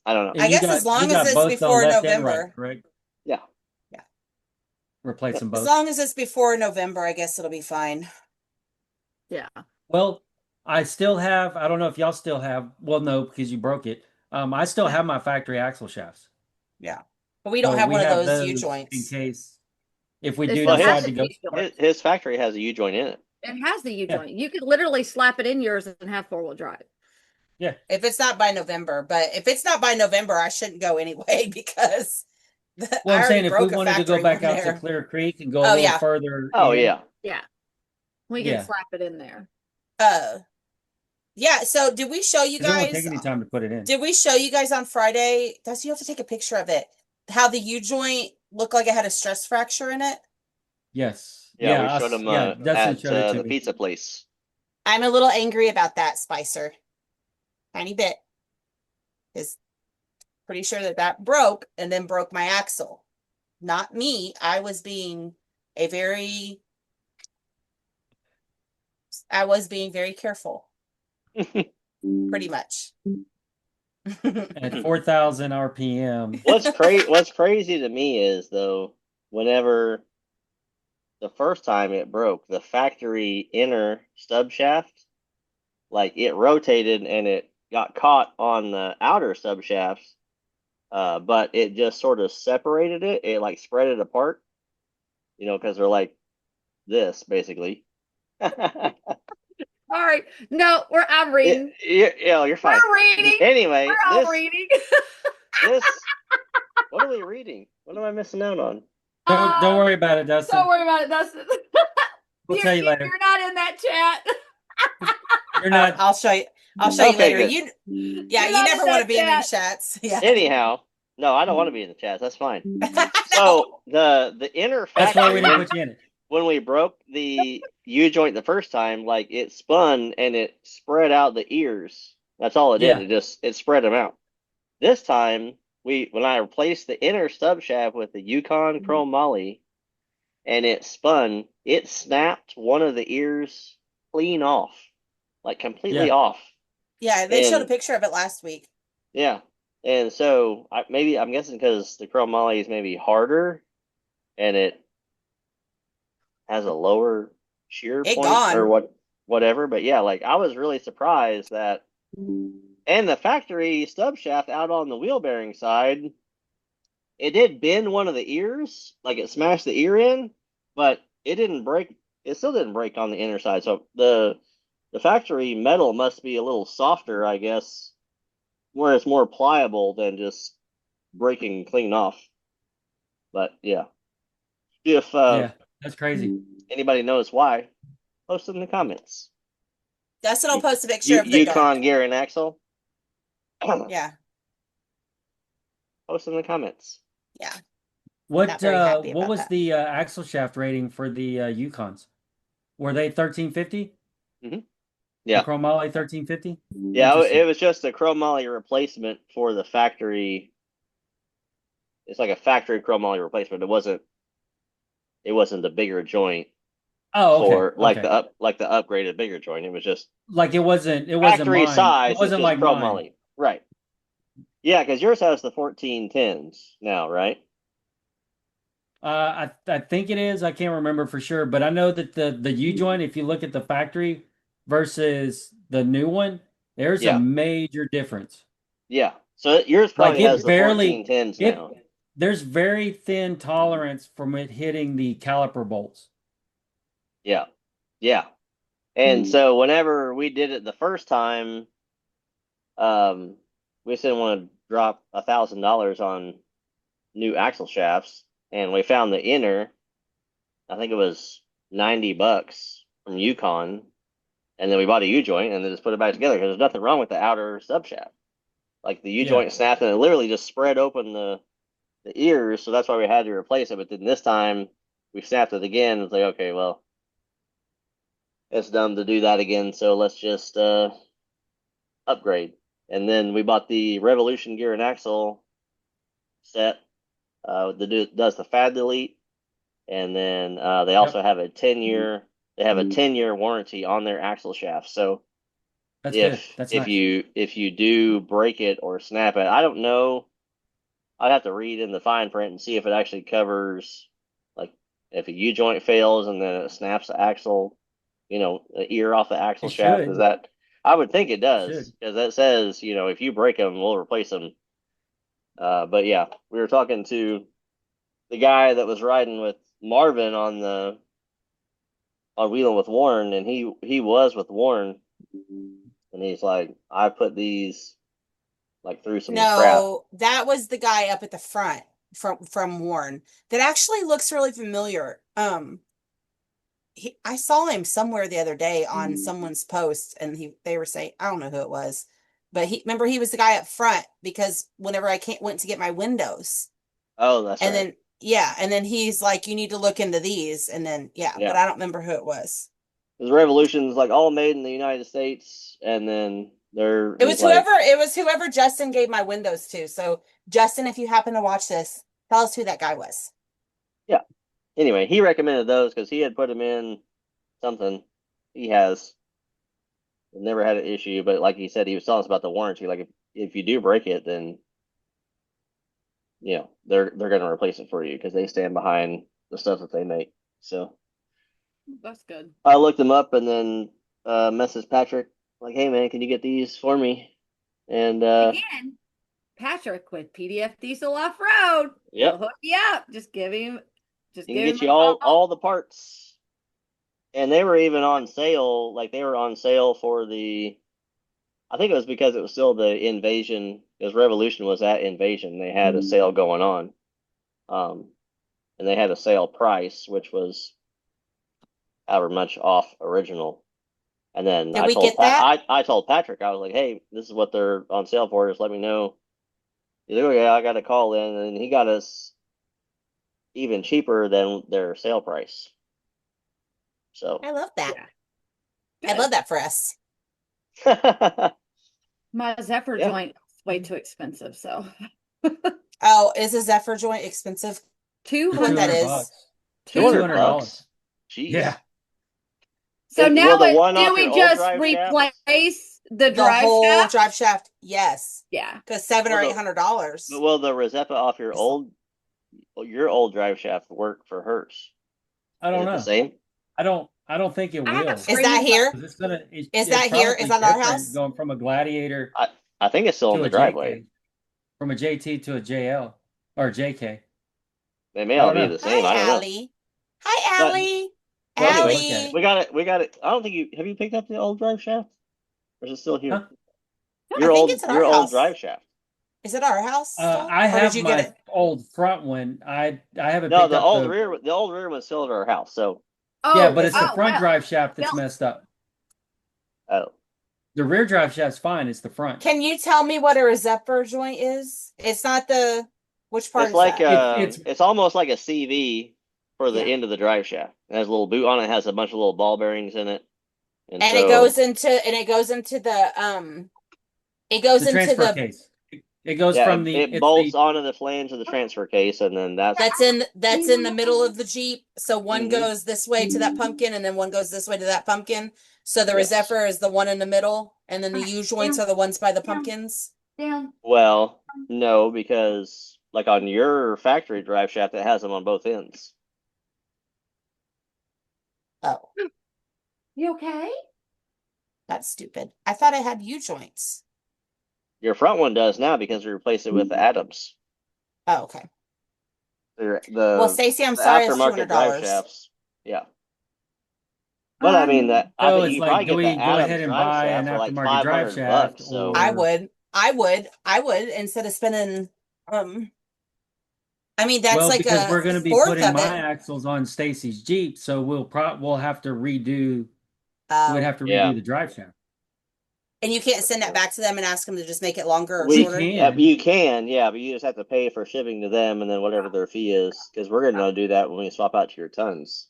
S2: I don't know.
S3: I
S1: And
S3: guess as
S1: you
S3: long as
S1: got
S3: it's
S1: both done
S3: before
S1: left and right,
S3: November.
S1: correct?
S2: Yeah.
S3: Yeah.
S1: Replace them
S3: As
S1: both.
S3: long as it's before November, I guess it'll be fine.
S4: Yeah.
S1: Well, I still have, I don't know if y'all still have, well, no, because you broke it. I still have my factory axle shafts.
S3: Yeah. But we don't
S1: So
S3: have
S1: we
S3: one of
S1: have
S3: those U
S1: those in
S3: joints.
S1: case if we
S4: It
S1: do
S4: still
S2: Well,
S4: has
S1: decide
S4: the
S1: to go
S4: U
S1: for it.
S4: joint.
S2: his factory has a U joint in it.
S4: It has the U
S1: Yeah.
S4: joint. You could literally slap it in yours and have 4-wheel drive.
S1: Yeah.
S3: If it's not by November, but if it's not by November, I shouldn't go anyway because
S1: Well,
S3: I
S1: I'm
S3: already
S1: saying if we
S3: broke a
S1: wanted to go
S3: factory
S1: back
S3: one
S1: out to
S3: there.
S1: Clear Creek and go a
S3: Oh
S1: little
S3: yeah.
S1: further
S2: Oh
S1: in,
S2: yeah.
S4: Yeah. We
S1: Yeah.
S4: can slap it in there.
S3: Yeah, so did we show you
S1: because it won't take
S3: guys
S1: any time to put it in.
S3: did we show you guys on Friday? Does you have to take a picture of it? How the U joint looked like it had a stress fracture in it?
S1: Yes.
S2: Yeah, we showed
S1: us,
S2: him
S1: yeah, Dustin
S2: at
S1: showed it to
S2: the
S1: me.
S2: pizza place.
S3: I'm a little angry about that, Spicer. Tiny bit. Is pretty sure that broke and then broke my axle. Not me. I was being very careful. Pretty much.
S1: At 4,000 RPM.
S2: What's crazy to me is, though, whenever the first time it broke, the factory inner stub shaft, like it rotated and it got caught on the outer sub shafts, but it just sort of separated it. It like spread it apart, because they're like this basically.
S4: All right. No, I'm reading.
S2: You're fine.
S4: We're reading.
S2: Anyway,
S4: We're all reading.
S2: this. What are we reading? What am I missing out on?
S1: Don't worry about it, Dustin.
S4: Don't worry about it, Dustin.
S1: We'll tell you later.
S4: You're not in that chat.
S1: You're not.
S3: I'll show you. I'll show you
S2: Okay,
S3: later.
S2: good.
S3: You
S4: You're not
S3: never
S4: in
S3: want
S4: that
S3: to be in
S4: chat.
S3: these chats. Yeah.
S2: Anyhow, no, I don't want to be in the chat. That's fine.
S3: No.
S2: So the inner
S1: That's why
S2: factory,
S1: we didn't put you in it.
S2: when we broke the U joint the first time, like it spun and it spread out the ears. That's all it did.
S1: Yeah.
S2: It spread them out. This time, when I replaced the inner stub shaft with the Yukon Chrome Moly, and it spun, it snapped one of the ears clean off, like completely
S1: Yeah.
S2: off.
S3: Yeah, they showed a
S2: And
S3: picture of it last week.
S2: yeah, and so I'm guessing because the Chrome Moly is maybe harder, and it has a lower shear
S3: It
S2: point
S3: gone.
S2: or whatever. But yeah, like I was really surprised that, and the factory stub shaft out on the wheel bearing side, it did bend one of the ears, like it smashed the ear in, but it didn't break. It still didn't break on the inner side. So the factory metal must be a little softer, I guess, where it's more pliable than just breaking clean off. But yeah, if
S1: Yeah. That's crazy.
S2: anybody knows why, post it in the comments.
S3: Dustin will post a picture of the
S2: Yukon
S3: dark.
S2: gear and axle.
S3: Yeah.
S2: Post in the comments.
S3: Yeah.
S1: What
S3: Not very happy
S1: what
S3: about
S1: was
S3: that.
S1: the axle shaft rating for the Yukons? Were they 1350?
S2: Yeah.
S1: The Chromoly 1350?
S2: Yeah, it was just a chromoly replacement for the factory. It's like a factory chromoly replacement. It wasn't the bigger joint.
S1: Oh, okay.
S2: For like
S1: Okay.
S2: the upgraded bigger joint. It was just
S1: Like it wasn't
S2: factory
S1: mine.
S2: size.
S1: It wasn't
S2: It's
S1: like
S2: just
S1: mine.
S2: chromoly. Right. Yeah, because yours has the 1410s now, right?
S1: I think it is. I can't remember for sure, but I know that the U joint, if you look at the factory versus the new one, there's a
S2: Yeah,
S1: major difference.
S2: yeah. So yours
S1: Like
S2: probably has the 1410s
S1: it
S2: now.
S1: there's very thin tolerance from it hitting the caliper bolts.
S2: Yeah, yeah. And so whenever we did it the first time, um, we just didn't want to drop $1,000 on new axle shafts, and we found the inner. I think it was $90 from Yukon, and then we bought a U joint and then just put it back together because there's nothing wrong with the outer subshaft. Like the U
S1: Yeah,
S2: joint snapped and it literally just spread open the ears, so that's why we had to replace it. But then this time we snapped it again. It's like, okay, well, it's dumb to do that again, so let's just upgrade. And then we bought the Revolution gear and axle set that does the fad delete, and then they also
S1: yep,
S2: have a 10-year warranty on their axle shaft. So
S1: that's good. That's nice.
S2: if you do break it or snap it, I don't know. I'd have to read in the fine print and see if it actually covers, like, if a U joint fails and then it snaps the axle, the ear off the axle
S1: It
S2: shaft. Is
S1: should.
S2: that? I would think it
S1: It
S2: does
S1: should.
S2: because that says, if you break them, we'll replace them. But yeah, we were talking to the guy that was riding with Marvin on Wheeling with Warren, and he was with Warren, and he's like, I put these like through some crap.
S3: No, that was the guy up at the front from Warren. That actually looks really familiar. I saw him somewhere the other day on someone's post, and they were saying, I don't know who it was, but he was the guy up front because whenever I can't went to get my windows,
S2: Oh, that's
S3: and
S2: right.
S3: then yeah, and then he's like, you need to look into these, and then yeah, but
S2: Yeah,
S3: I don't remember who it was.
S2: his Revolution's like all made in the United States, and then he's like,
S3: It was whoever Justin gave my windows to. So Justin, if you happen to watch this, tell us who that guy was.
S2: yeah. Anyway, he recommended those because he had put them in something. He has never had an issue, but like he said, he was telling us about the warranty. Like if you do break it, then they're going to replace it for you because they stand behind the stuff that they make. So
S4: That's good.
S2: I looked them up and then messaged Patrick like, "Hey man, can you get these for me?" And
S4: Again, Patrick with PDF Diesel Off-Road. He'll
S2: yep,
S4: hook you up. Just
S2: he can
S4: give
S2: get
S4: him
S2: you
S4: a call.
S2: all the parts. And they were even on sale. Like they were on sale for the. I think it was because it was still the Invasion. Because Revolution was at Invasion. They had a sale going on, um, and they had a sale price, which was however much off original. And then
S3: Did we get that?
S2: I told Patrick, I was like, hey, this is what they're on sale for. Just let me know. He's like, oh yeah, I got to call in, and he got us even cheaper than their sale price. So
S3: I love that.
S4: Yeah.
S3: I love
S4: Good.
S3: that for us.
S4: My Zephyr
S2: yeah,
S4: joint is way too expensive, so
S3: Oh, is a Zephyr joint expensive?
S1: For
S3: What that
S4: 200
S1: 200
S3: is?
S1: bucks.
S2: two
S1: It's two
S2: hundred
S1: hundred
S4: $200.
S1: dollars.
S2: bucks. Jeez.
S1: Yeah.
S4: So
S2: Will
S4: now
S2: the one
S4: do
S2: off your
S4: we
S2: old
S4: just
S2: drive shaft?
S4: replace the
S3: The
S4: drive
S3: whole
S4: shaft?
S3: drive shaft? Yes.
S4: Yeah.
S3: Because seven
S2: Will
S3: or eight
S2: the
S3: hundred
S2: but
S3: dollars.
S2: will the Rosetta off your old drive shaft work for hers?
S1: I
S2: Is
S1: don't
S2: it the
S1: know.
S2: same?
S1: I don't think it
S4: I have
S1: will.
S3: Is that
S4: screaming
S3: here?
S1: 'Cause
S3: Is
S1: it's
S3: that here? Is
S1: probably
S3: that our
S1: different
S3: house?
S1: going from a Gladiator
S2: I think it's still in
S1: to
S2: the
S1: a
S2: driveway.
S1: JK, from a JT to a JL or JK.
S2: They may
S1: I
S2: all
S1: don't
S2: be
S1: know.
S2: the same. I don't
S3: Hi,
S2: know.
S3: Allie. Hi,
S2: But
S3: Allie.
S1: We'll have to
S2: anyway,
S1: look at it.
S3: Allie.
S2: we got it. I don't think you have you picked up the old drive shaft, or is it still here?
S1: Huh?
S3: I think it's at
S2: Your
S3: our
S2: old
S3: house.
S2: drive shaft.
S3: Is it our house still?
S1: I
S3: Or did
S1: have
S3: you get
S1: my
S3: it?
S1: old front one. I haven't
S2: No,
S1: picked up the
S2: the old rear one's still at our house. So
S1: yeah,
S4: Oh,
S1: but it's the
S3: Okay.
S1: front
S4: well,
S1: drive shaft that's
S4: don't
S1: messed up.
S2: oh,
S1: The rear drive shaft's fine. It's the front.
S3: Can you tell me what a Zephyr joint is? It's not the, which part
S2: it's
S3: is
S2: like
S3: that?
S2: it's almost like a CV for the
S3: Yeah.
S2: end of the drive shaft. It has a little boot on it. It has a bunch of little ball bearings in it, and
S3: And
S2: so
S3: it goes
S1: The
S3: into
S1: transfer
S3: the
S1: case. It goes
S2: yeah,
S1: from the
S2: it
S1: it's
S2: bolts
S1: the
S2: onto the flange of the transfer case, and then
S3: that's in the middle of the Jeep. So one
S2: hmm
S3: goes this way to that pumpkin and then one goes this way to that pumpkin. So the
S2: yes,
S3: Zephyr is the one in the middle and then the U joints are the ones by the pumpkins.
S4: down.
S2: Well, no, because like on your factory drive shaft, it has them on both ends.
S3: Oh,
S4: You okay?
S3: that's stupid. I thought I had U joints.
S2: Your front one does now because we replaced it with the Adams.
S3: Oh, okay.
S2: The
S3: Well,
S2: the,
S3: Stacy, I'm
S2: the
S3: sorry it's
S2: aftermarket drive
S3: $200.
S2: shafts. Yeah. But I mean that I
S1: So
S2: think
S1: it's
S2: you probably
S1: like, do
S2: get the
S1: we go
S2: Adams
S1: ahead and
S2: drive
S1: buy an
S2: shaft for like
S1: aftermarket drive
S2: 500
S1: shaft,
S2: bucks. So
S3: I
S1: or
S3: would. I would instead of spending um I mean that's
S1: well,
S3: like
S1: because
S3: a
S1: we're going to be
S3: fourth
S1: putting
S3: of
S1: my
S3: it.
S1: axles on Stacy's Jeep, so we'll have to redo. We'd
S3: Oh.
S1: have to redo
S2: yeah,
S1: the drive shaft.
S3: And you can't send that back to them and ask them to just make it longer or
S1: We
S3: shorter?
S1: can.
S2: you can, yeah, but you just have to pay for shipping to them and then whatever their fee is, because we're gonna do that when we swap out to your tons.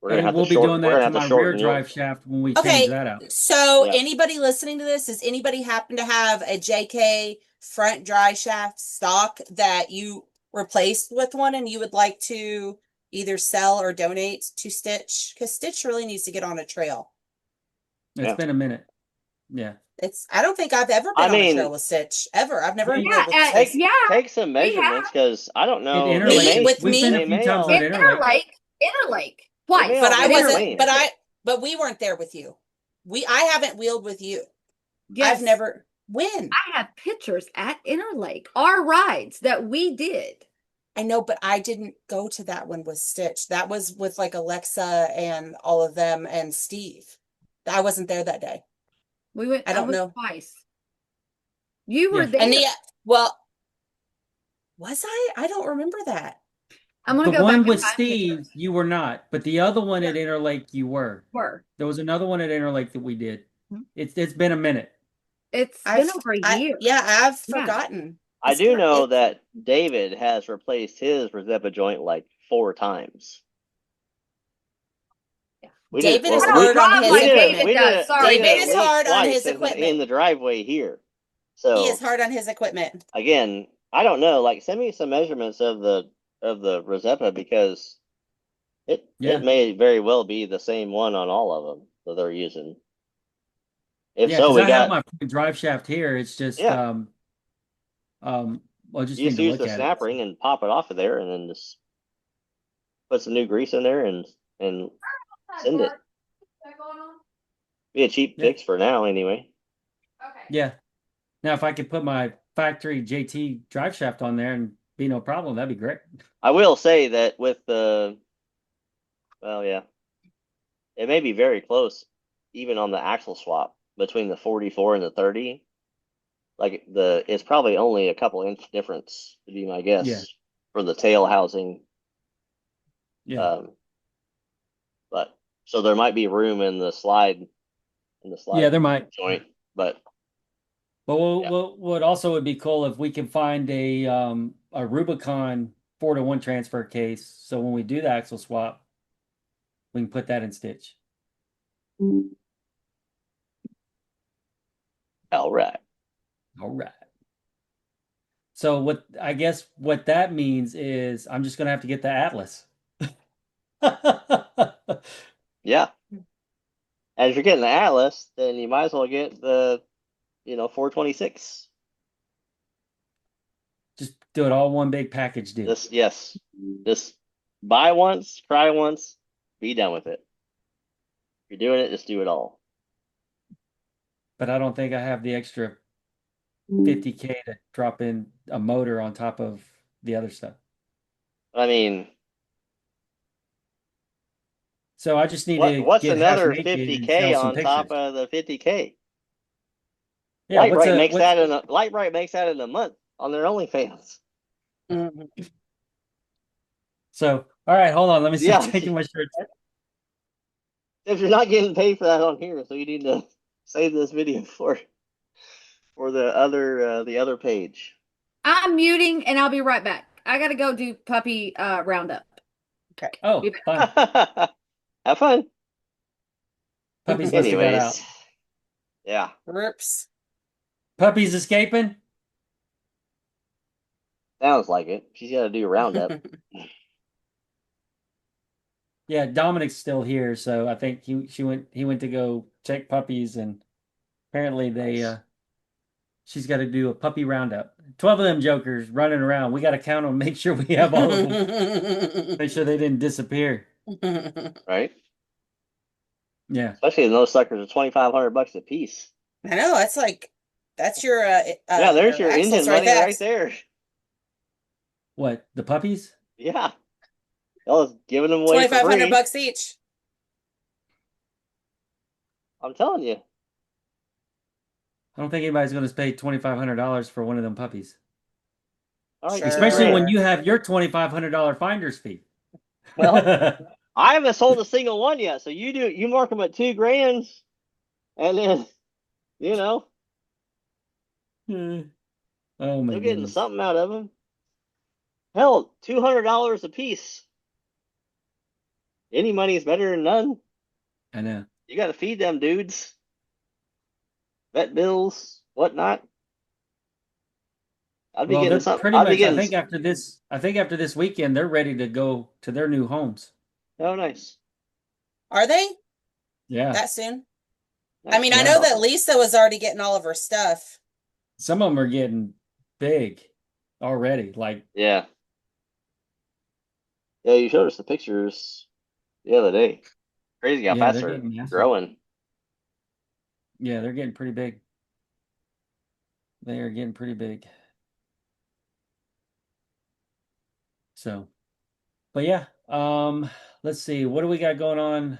S1: And we'll be doing
S2: We're gonna
S1: that to
S2: have to
S1: my rear
S2: shorten your
S1: drive shaft when we change
S3: Okay,
S1: that out.
S3: so
S2: yeah.
S3: anybody listening to this, does anybody happen to have a JK front dry shaft stock that you replaced with one and you would like to either sell or donate to Stitch? Because Stitch really needs to get on a trail.
S1: It's
S2: Yeah.
S1: been a minute. Yeah.
S3: I don't think I've ever
S2: I
S3: been on a trail
S2: mean,
S3: with Stitch ever. I've never
S1: We
S3: wheeled with Stitch.
S4: Yeah,
S2: take some
S4: we have.
S2: measurements because I don't
S1: it
S2: know.
S1: interlake.
S3: Me with
S1: We've been
S3: me,
S1: a
S2: They
S1: few
S2: may
S1: times on
S2: all
S1: interlake.
S4: Interlake
S2: they may
S4: twice.
S3: but
S2: all
S3: I
S2: be the
S3: wasn't.
S2: same.
S3: But we weren't there with you. I haven't wheeled with you. I've
S4: Yes,
S3: never. When?
S4: I have pictures at Interlake, our rides that we did.
S3: I know, but I didn't go to that one with Stitch. That was with like Alexa and all of them and Steve. I wasn't there that day.
S4: We went.
S3: I
S4: I
S3: don't
S4: went
S3: know.
S4: twice. You were
S1: Yeah.
S4: there.
S3: And well, was I? I don't remember that.
S4: I'm gonna
S1: The
S4: go back
S1: one
S4: and
S1: with
S4: find
S1: Steve,
S4: pictures.
S1: you were not, but the other one at Interlake, you were.
S4: Were.
S1: There was another one at Interlake that we did.
S4: Hmm.
S1: It's been a minute.
S4: It's been over a year.
S3: Yeah, I've
S4: Yeah.
S3: forgotten.
S2: I do know that David has replaced his Rosetta joint like 4 times. We did
S3: David is
S4: I don't
S3: hard on
S4: drive
S3: his
S4: like
S3: equipment.
S4: David does.
S2: we
S4: Sorry,
S2: did it
S3: David
S2: at
S3: is
S4: David.
S2: least
S3: hard on
S2: twice
S3: his
S2: in
S3: equipment.
S2: the driveway here.
S3: He is
S2: So
S3: hard on his equipment.
S2: again, I don't know. Like, send me some measurements of the Rosetta because it
S1: Yeah.
S2: may very well be the same one on all of them that they're using. If
S1: Yeah,
S2: so,
S1: because
S2: we
S1: I have
S2: got
S1: my drive shaft here. It's just
S2: yeah.
S1: I just
S2: You
S1: need
S2: just
S1: to
S2: use
S1: look
S2: the
S1: at it.
S2: snap ring and pop it off of there, and then just put some new grease in there and send it. Be a cheap
S1: Yeah.
S2: fix for now, anyway.
S4: Okay.
S1: Yeah. Now if I could put my factory JT drive shaft on there and be no problem, that'd be great.
S2: I will say that with well, yeah, it may be very close, even on the axle swap between the 44 and the 30. Like it's probably only a couple inch difference, to be my
S1: Yeah.
S2: guess, for the tail housing.
S1: Yeah.
S2: Um, but so there might be room in the
S1: Yeah,
S2: slide
S1: there might.
S2: joint, but
S1: But
S2: yeah,
S1: what also would be cool if we can find a Rubicon 4-to-1 transfer case. So when we do the axle swap, we can put that in Stitch.
S2: all right.
S1: All right. So I guess what that means is I'm just gonna have to get the Atlas.
S2: Yeah. And if you're getting the Atlas, then you might as well get the 426.
S1: Just do it all one big package deal.
S2: Yes. Just buy once, cry once, be done with it. If you're doing it, just do it all.
S1: But I don't think I have the extra 50K to drop in a motor on top of the other stuff.
S2: I mean,
S1: So I just need to
S2: what's
S1: get half
S2: another
S1: naked and
S2: 50K
S1: sell some
S2: on top
S1: pictures.
S2: of the 50K?
S1: Yeah,
S2: Light Bright makes that in a month on their OnlyFans.
S3: Mm-hmm.
S1: So all right, hold on. Let me start
S2: Yeah.
S1: taking my shirt.
S2: If you're not getting paid for that on here, so you need to save this video for the other page.
S4: I'm muting and I'll be right back. I gotta go do puppy roundup.
S3: Okay.
S1: Oh, fine.
S2: Have fun.
S1: Puppies must have got out.
S2: Anyways, yeah.
S3: Whoops.
S1: Puppies escaping?
S2: Sounds like it. She's got to do a roundup.
S1: Yeah, Dominic's still here, so I think he went to go check puppies, and apparently they
S2: Nice.
S1: She's got to do a puppy roundup. 12 of them jokers running around. We got to count them, make sure we have all of them. Make sure they didn't disappear.
S2: Right?
S1: Yeah.
S2: Especially those suckers are $2,500 a piece.
S3: I know, that's your
S2: Yeah, there's your
S3: axles
S2: engine
S3: right
S2: money
S3: there.
S2: right there.
S1: What? The puppies?
S2: Yeah. I was giving them away for free.
S3: $2,500 each.
S2: I'm telling you.
S1: I don't think anybody's going to pay $2,500 for one of them puppies.
S2: All right,
S1: Especially when
S3: Sure.
S1: you have your $2,500 finder's fee.
S2: Well, I haven't sold a single one yet, so you mark them at $2,000, and then you know
S1: Oh my
S2: you're getting
S1: goodness.
S2: something out of them. Hell, $200 a piece. Any money is better than none.
S1: I know.
S2: You got to feed them dudes, vet bills, whatnot. I'd be
S1: Well, they're
S2: getting something.
S1: pretty
S2: I'd be
S1: much,
S2: getting.
S1: I think after this weekend, they're ready to go to their new homes.
S2: Oh, nice.
S3: Are they
S1: Yeah.
S3: that soon?
S2: Nice.
S3: I mean, I
S1: Yeah.
S3: know that Lisa was already getting all of her stuff.
S1: Some of them are getting big already. Like,
S2: Yeah. Yeah, you showed us the pictures the other day. Crazy how
S1: yeah,
S2: fast
S1: they're
S2: they're
S1: getting massive.
S2: growing.
S1: Yeah, they're getting pretty big. They are getting pretty big. So, but yeah, let's see. What do we got going on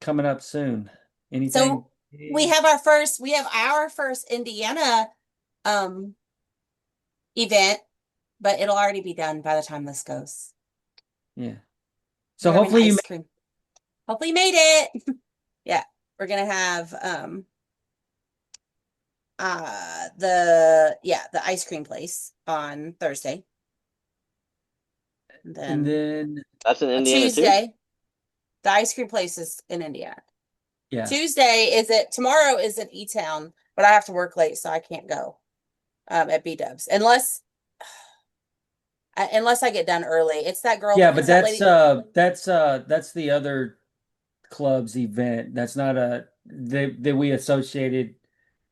S1: coming up soon? Anything?
S3: So we have our first Indiana event, but it'll already be done by the time this goes.
S1: Yeah. So
S3: We're having
S1: hopefully you
S3: ice cream. Hopefully you made it. Yeah. We're gonna have the ice cream place on Thursday.
S1: and then
S2: That's in Indiana too.
S3: Tuesday. The ice cream place is in Indiana.
S1: yeah.
S3: Tomorrow is in E-Town, but I have to work late, so I can't go at B-Dubs unless I get done early. It's that girl.
S1: Yeah, but
S3: it's that lady.
S1: that's the other club's event. That's not a that we associated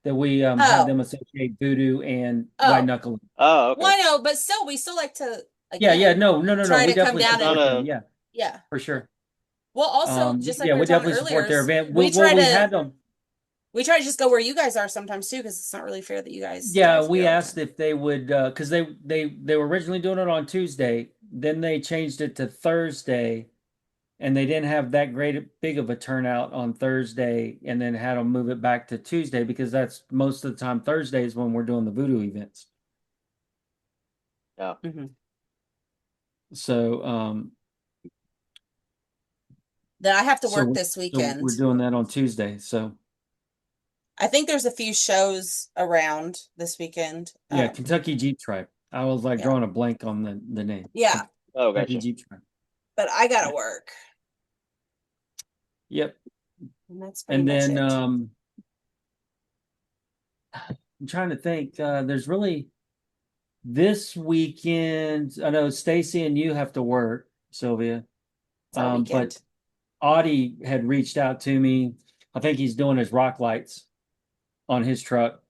S1: that we had them associate voodoo and white knuckle.
S2: Oh, okay.
S3: Well, I know, but still, we still like to
S1: Yeah, no.
S3: try
S1: We
S3: to come
S1: definitely
S3: down
S1: support them.
S2: and
S1: Yeah, for sure.
S3: Well, also, just like
S1: Yeah,
S3: we were
S1: we
S3: talking
S1: definitely support
S3: earlier,
S1: their event.
S3: we try
S1: we
S3: to
S1: had them.
S3: we try to just go where you guys are sometimes too, because it's not really fair that you guys
S1: Yeah,
S3: drive
S1: we
S3: here all the
S1: asked
S3: time.
S1: if they would because they were originally doing it on Tuesday, then they changed it to Thursday, and they didn't have that big of a turnout on Thursday, and then had them move it back to Tuesday because that's most of the time Thursdays when we're doing the voodoo events.
S2: Yeah.
S3: Mm-hmm.
S1: So
S3: Then I have to work this
S1: so
S3: weekend.
S1: we're doing that on Tuesday. So
S3: I think there's a few shows around this weekend.
S1: yeah, Kentucky Jeep Tribe. I was like
S3: Yeah.
S1: drawing a blank on the name.
S3: Yeah.
S2: Oh,
S1: Kentucky
S2: gotcha.
S1: Jeep Tribe.
S3: But I gotta work.
S1: Yep.
S3: And that's pretty
S1: And
S3: much
S1: then
S3: it.
S1: I'm trying to think. There's really this weekend. I know Stacy and you have to work, Sylvia.
S3: It's our weekend.
S1: But Audie had reached out to me. I think he's doing his rock lights on his truck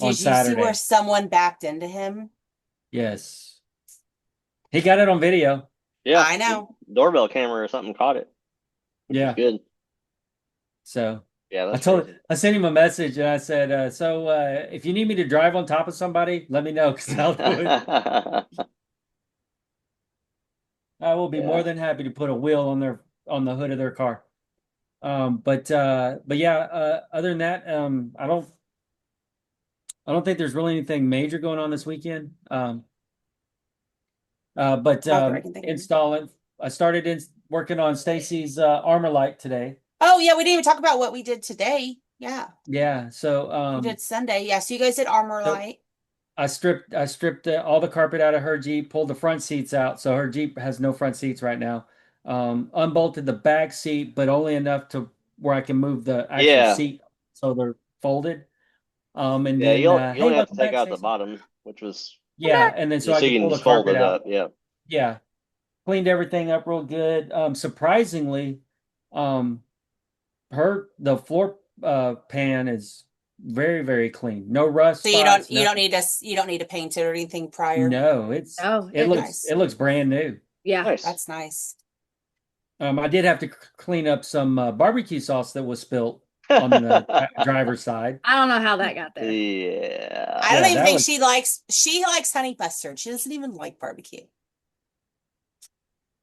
S1: on
S3: Did you
S1: Saturday.
S3: see where someone backed into him?
S1: Yes. He got it on video.
S2: Yeah,
S3: I know.
S2: Doorbell camera or something caught it. Which is good.
S1: So
S2: yeah,
S1: I sent him a message and I said, if you need me to drive on top of somebody, let me know because I'll do it. I will be more than happy to put a wheel on the hood of their car. But yeah, other than that, I don't think there's really anything major going on this weekend. But installing, I started working on Stacy's armor light today.
S3: Oh yeah, we didn't even talk about what we did today. Yeah.
S1: Yeah. So
S3: we did Sunday. Yeah. So you guys did armor light.
S1: I stripped all the carpet out of her Jeep, pulled the front seats out, so her Jeep has no front seats right now. Unbolted the back seat, but only enough to where I can move the actual seat so they're folded. And then
S2: you only have to take out the bottom, which was
S1: and then so I can pull the carpet out.
S2: Yeah,
S1: cleaned everything up real good. Surprisingly, the floor pan is Very, very clean. No rust
S3: So
S1: spots,
S3: you don't
S1: nothing.
S3: need to paint it or anything prior.
S1: No,
S4: Oh,
S1: it looks
S3: Nice.
S1: it looks brand new.
S4: yeah.
S2: Nice.
S3: That's nice.
S1: I did have to clean up some barbecue sauce that was spilt on the driver's side.
S4: I don't know how that got there.
S2: Yeah.
S3: I don't
S1: Yeah,
S3: even
S1: that
S3: think
S1: was
S3: she likes honey mustard. She doesn't even like barbecue.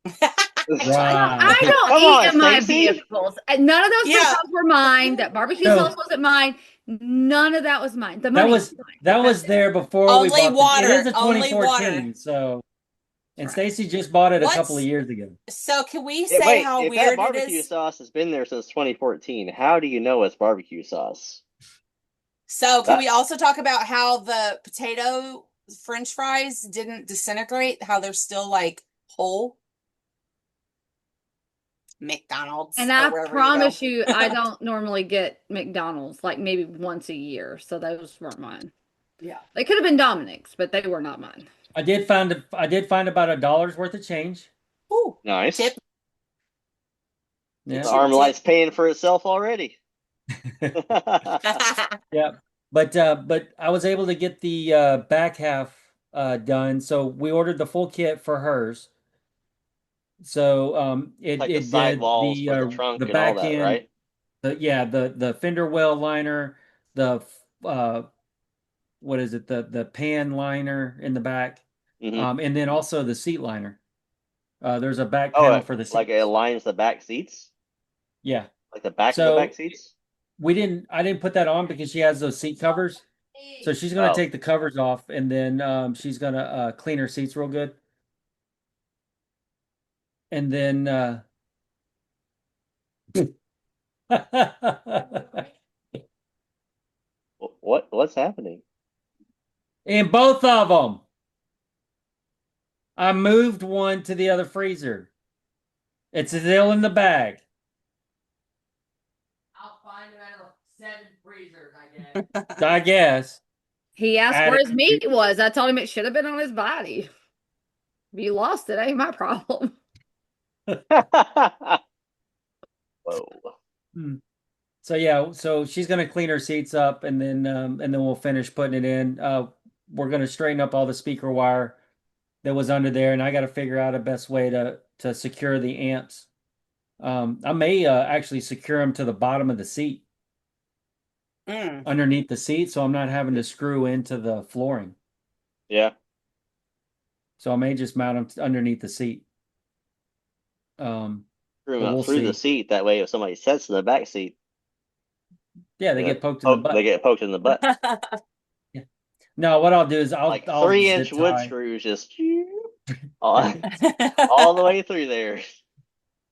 S1: right.
S4: I don't
S2: Come
S4: eat
S2: on,
S4: in my
S2: Stacy.
S4: vehicles. None of those
S3: Yeah.
S4: potatoes were mine. That barbecue sauce
S1: So
S4: wasn't mine. None of that was mine. The
S1: that
S4: money was
S1: was
S4: mine, but
S1: that
S4: that's
S1: was
S4: it.
S1: there before we
S3: Only
S1: bought the. It is
S3: water.
S1: a
S3: Only water.
S1: 2014, so and
S3: Right.
S1: Stacy just bought it a couple of
S3: What's
S1: years ago.
S3: so can we
S2: Yeah,
S3: say
S2: wait,
S3: how
S2: if that
S3: weird it
S2: barbecue
S3: is?
S2: sauce has been there since 2014, how do you know it's barbecue sauce?
S3: So can
S2: That
S3: we also talk about how the potato French fries didn't disintegrate, how they're still like whole? McDonald's
S4: And
S3: or
S4: I
S3: wherever you go.
S4: promise you, I don't normally get McDonald's like maybe once a year. So those weren't mine.
S3: Yeah.
S4: They could have been Dominic's, but they were not mine.
S1: I did find about $1 worth of change.
S3: Ooh,
S2: nice.
S3: tip,
S1: Yeah.
S2: The
S3: tip, tip.
S2: Armalite's paying for itself already.
S1: Yeah. But I was able to get the back half done. So we ordered the full kit for hers. So it
S2: Like the
S1: it did
S2: sidewalls for the trunk
S1: the
S2: and all
S1: back
S2: that,
S1: end,
S2: right?
S1: the fender well liner, the what is it, the pan liner in the back,
S2: Hmm.
S1: and then also the seat liner. There's a back
S2: Oh,
S1: panel for the
S2: like it
S1: seats.
S2: aligns the back seats,
S1: Yeah.
S2: like the back of the back
S1: So
S2: seats.
S1: I didn't put that on because she has those seat covers. So she's gonna
S2: Oh,
S1: take the covers off and then she's gonna clean her seats real good. And then
S2: what's happening?
S1: in both of them, I moved one to the other freezer. It's still in the bag. I'll find it out of 7 freezers, I guess. I guess.
S4: He asked where
S1: Added.
S4: his meat was. I told him it should have been on his body. If you lost it, ain't my problem.
S2: Whoa.
S1: Hmm. So yeah, so she's gonna clean her seats up and then we'll finish putting it in. We're gonna straighten up all the speaker wire that was under there, and I got to figure out a best way to secure the amps. I may actually secure them to the bottom of the seat,
S3: Mm.
S1: underneath the seat, so I'm not having to screw into the flooring.
S2: Yeah.
S1: So I may just mount them underneath the seat.
S2: Screw 'em
S1: But
S2: up
S1: we'll
S2: through the
S1: see.
S2: seat. That way, if somebody sits in the back seat,
S1: Yeah, they
S2: you know,
S1: get poked in the butt.
S2: they get poked in the butt.
S1: Yeah. No, what I'll do is
S2: Like
S1: I'll
S2: 3 inch
S1: zip
S2: wood
S1: tie.
S2: screws just all, all the way through there.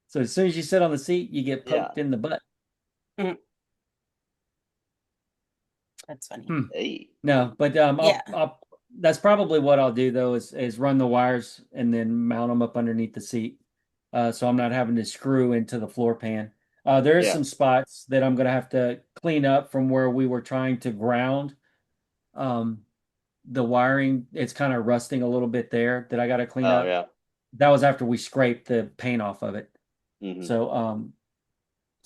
S1: So as soon as you sit on the seat, you get
S2: Yeah.
S1: poked in the butt.
S3: That's funny.
S2: Hey.
S1: No, but
S3: Yeah.
S1: that's probably what I'll do though is run the wires and then mount them up underneath the seat, so I'm not having to screw into the floor pan. There is
S2: Yeah.
S1: some spots that I'm gonna have to clean up from where we were trying to ground. The wiring, it's kind of rusting a little bit there that I got to clean
S2: Oh
S1: up.
S2: yeah.
S1: That was after we scraped the paint off of it.
S2: Hmm.
S1: So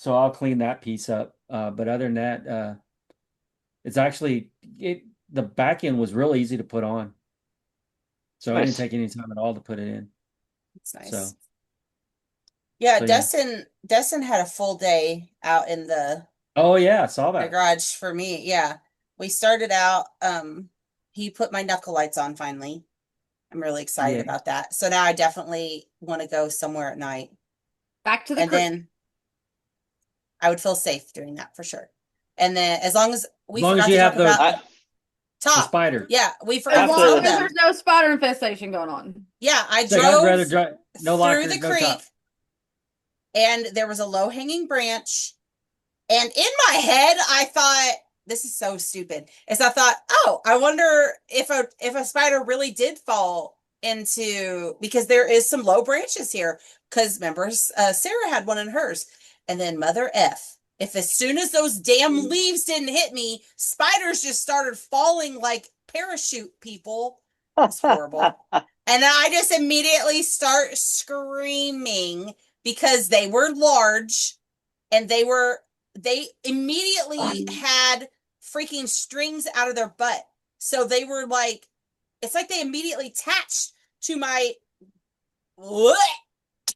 S1: I'll clean that piece up. But other than that, it's actually the back end was real easy to put on. So it didn't
S2: Nice.
S1: take any time at all to put it in.
S3: It's nice.
S1: So
S3: Yeah,
S1: so yeah.
S3: Dustin had a full day out in the
S1: Oh yeah, I saw that.
S3: garage for me. Yeah. We started out, he put my knuckle lights on finally. I'm really excited
S1: Yeah.
S3: about that. So now I definitely want to go somewhere at night.
S4: Back to the
S3: And
S4: creek.
S3: then I would feel safe doing that for sure. And then as long as we
S1: As long as
S3: forgot
S1: you
S3: to
S1: have
S3: talk
S1: the
S3: about
S1: the
S3: top.
S1: spider.
S3: Yeah, we
S4: As
S3: forgot to
S2: After-
S4: long
S3: tell
S4: as
S3: them.
S4: there's no spider infestation going on.
S3: Yeah, I
S1: It's like, I'd rather
S3: drove
S1: drive no
S3: through
S1: lockers,
S3: the
S1: no
S3: creek
S1: top.
S3: and there was a low hanging branch. And in my head, I thought, this is so stupid. Is I thought, oh, I wonder if a spider really did fall into, because there is some low branches here. Because remember, Sarah had one in hers. And then Mother F. If as soon as those damn leaves didn't hit me, spiders just started falling like parachute people. It's horrible. And I just immediately start screaming because they were large and they immediately had freaking strings out of their butt. So they were like, it's like they immediately attached to my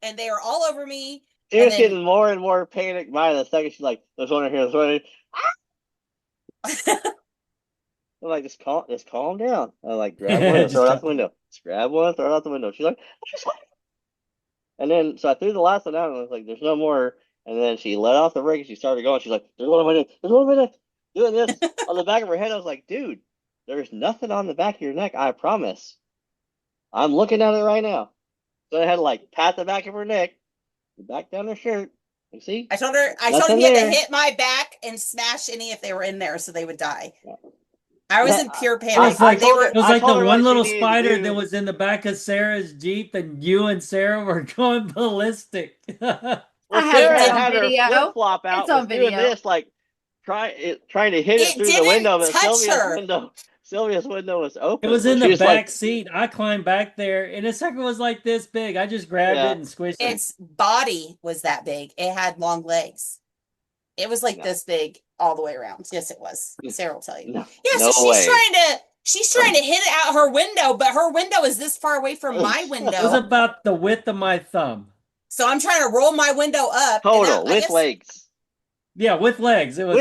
S3: and they were all over me.
S2: She was getting more and more panicked by the second. She's like, "There's one right here. There's one right here." I'm like, just calm down. I like grab one and throw it out the window. Just grab one, throw it out the window. She's like, and then so I threw the last one out and I was like, "There's no more." And then she let off the brake and she started going. She's like, "There's one on my neck. There's one on my neck." Doing this on the back of her head. I was like, "Dude, there's nothing on the back of your neck. I promise. I'm looking at it right now." So I had to like pat the back of her neck, back down her shirt. You see?
S3: I told her he had to hit my back and smash any if they were in there so they would die. I was in pure panic.
S1: It was like, the one little spider that was in the back of Sarah's Jeep, and you and Sarah were going ballistic.
S2: Well, Sarah had her flip flop out, was doing this, like trying to hit it through the window, but Sylvia's window was open.
S1: It was in the back seat. I climbed back there, and the sucker was like this big. I just grabbed it and squished it.
S3: Its body was that big. It had long legs. It was like this big all the way around. Yes, it was. Sarah will tell you. So she's trying to hit it out her window, but her window is this far away from my window.
S1: It was about the width of my thumb.
S3: So I'm trying to roll my window up.
S2: Total with legs.
S1: Yeah, with legs. It was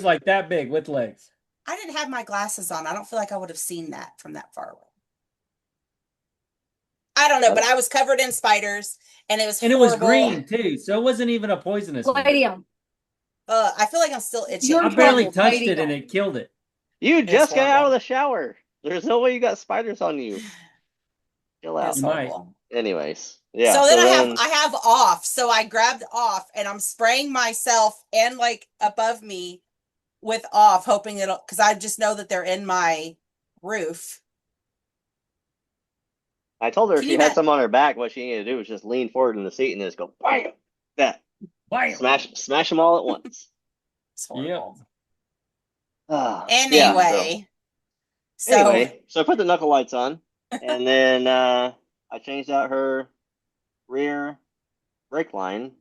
S1: like that big with legs.
S3: I didn't have my glasses on. I don't feel like I would have seen that from that far away. I don't know, but I was covered in spiders, and it was horrible.
S1: And it was green too, so it wasn't even a poisonous one.
S3: I feel like I'm still itching.
S1: I barely touched it, and it killed it.
S2: You just got out of the shower. There's no way you got spiders on you. Chill out. Anyways, yeah.
S3: So then I have off. So I grabbed off, and I'm spraying myself and like above me with off, hoping it'll, because I just know that they're in my roof.
S2: I told her if she had some on her back, what she needed to do was just lean forward in the seat and just go bam, that. Smash them all at once.
S3: It's horrible.
S2: Yep.
S3: Anyway,
S2: so I put the knuckle lights on, and then I changed out her rear brake line,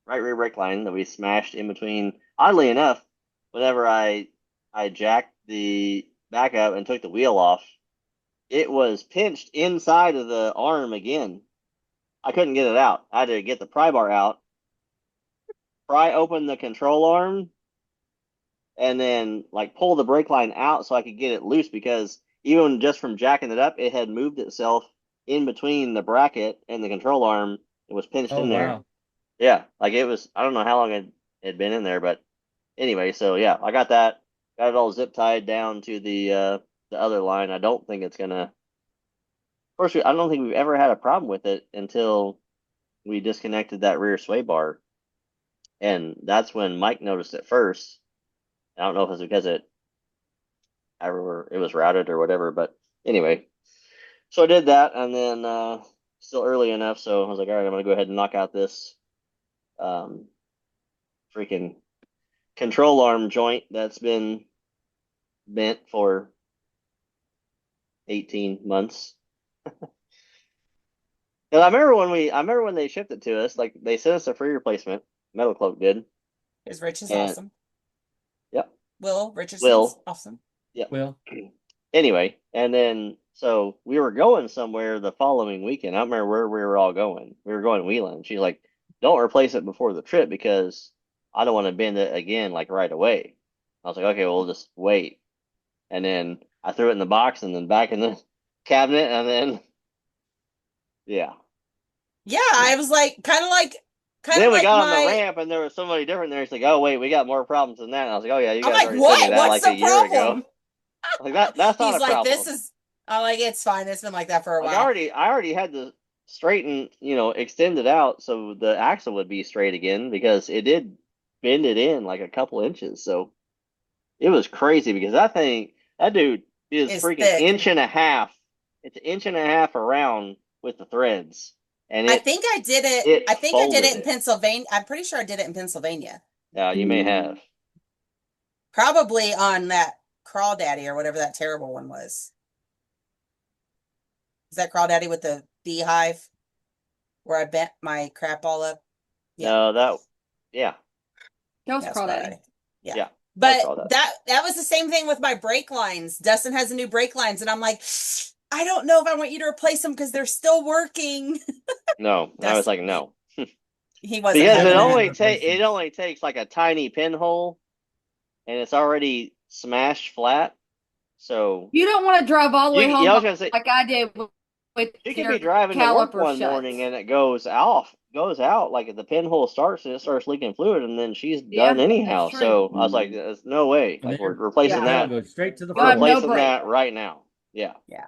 S2: right rear brake line that we smashed in between. Oddly enough, whenever I jacked the back up and took the wheel off, it was pinched inside of the arm again. I couldn't get it out. I had to get the pry bar out, pry open the control arm, and then like pull the brake line out so I could get it loose, because even just from jacking it up, it had moved itself in between the bracket and the control arm. It was pinched in there. Wow. Yeah, like it was, I don't know how long it had been in there, but anyway, so yeah, I got that. Got it all zip tied down to the other line. I don't think it's gonna. Of course, I don't think we've ever had a problem with it until we disconnected that rear sway bar, and that's when Mike noticed it first. I don't know if it's because it was routed or whatever, but anyway, so I did that, and then still early enough, so I was like, all right, I'm gonna go ahead and knock out this freaking control arm joint that's been bent for 18 months. And I remember when they shipped it to us, like they sent us a free replacement. Metal Cloak did.
S3: Because Rich is awesome.
S2: Yep.
S3: Rich is awesome.
S2: Yep. Will. Anyway, and then so we were going somewhere the following weekend. I don't remember where we were all going. We were going to Wheeling. She's like, don't replace it before the trip because I don't want to bend it again like right away. I was like, okay, we'll just wait. And then I threw it in the box and then back in the cabinet, and then yeah.
S3: Yeah, I was like
S2: then we got on the ramp and there was somebody different there. He's like, oh wait, we got more problems than that. And I was like, oh yeah, you guys already told me that like a year ago. Like that's not a problem. He's like,
S3: this is it's fine. It's been like that for a while.
S2: I already had to straighten, extend it out so the axle would be straight again, because it did bend it in like a couple inches. So it was crazy, because that dude is freaking thick. Inch and a half. It's an inch and a half around with the threads. And
S3: I think I did it. I think I did it in Pennsylvania. I'm pretty sure I did it in Pennsylvania.
S2: Yeah, you may have.
S3: Probably on that Crawdaddy or whatever that terrible one was. Is that Crawdaddy with the beehive where I bent my crap all up?
S2: Yeah. No,
S3: that
S4: was Crawdaddy.
S3: Yeah. But
S2: all that.
S3: that was the same thing with my brake lines. Dustin has a new brake lines, and I'm like, I don't know if I want you to replace them because they're still working.
S2: No, I was like, no,
S3: He wasn't
S2: because
S3: having that.
S2: it only takes like a tiny pinhole, and it's already smashed flat. So
S4: You don't want to drive all the way
S2: I
S4: home
S2: was gonna say,
S4: like I did with
S2: you could
S4: your
S2: be driving to work
S4: caliper
S2: one
S4: shut.
S2: morning and it goes out like if the pinhole starts and it starts leaking fluid, and then she's
S4: Yeah,
S2: done anyhow.
S4: that's true.
S2: So I was like, there's no way.
S1: And
S2: Like
S1: then
S2: we're replacing
S4: Yeah.
S1: that'll
S2: that.
S1: go straight to the
S4: You'll have
S1: floor.
S4: no
S2: Replacing
S4: brake.
S2: that right now. Yeah.
S3: Yeah.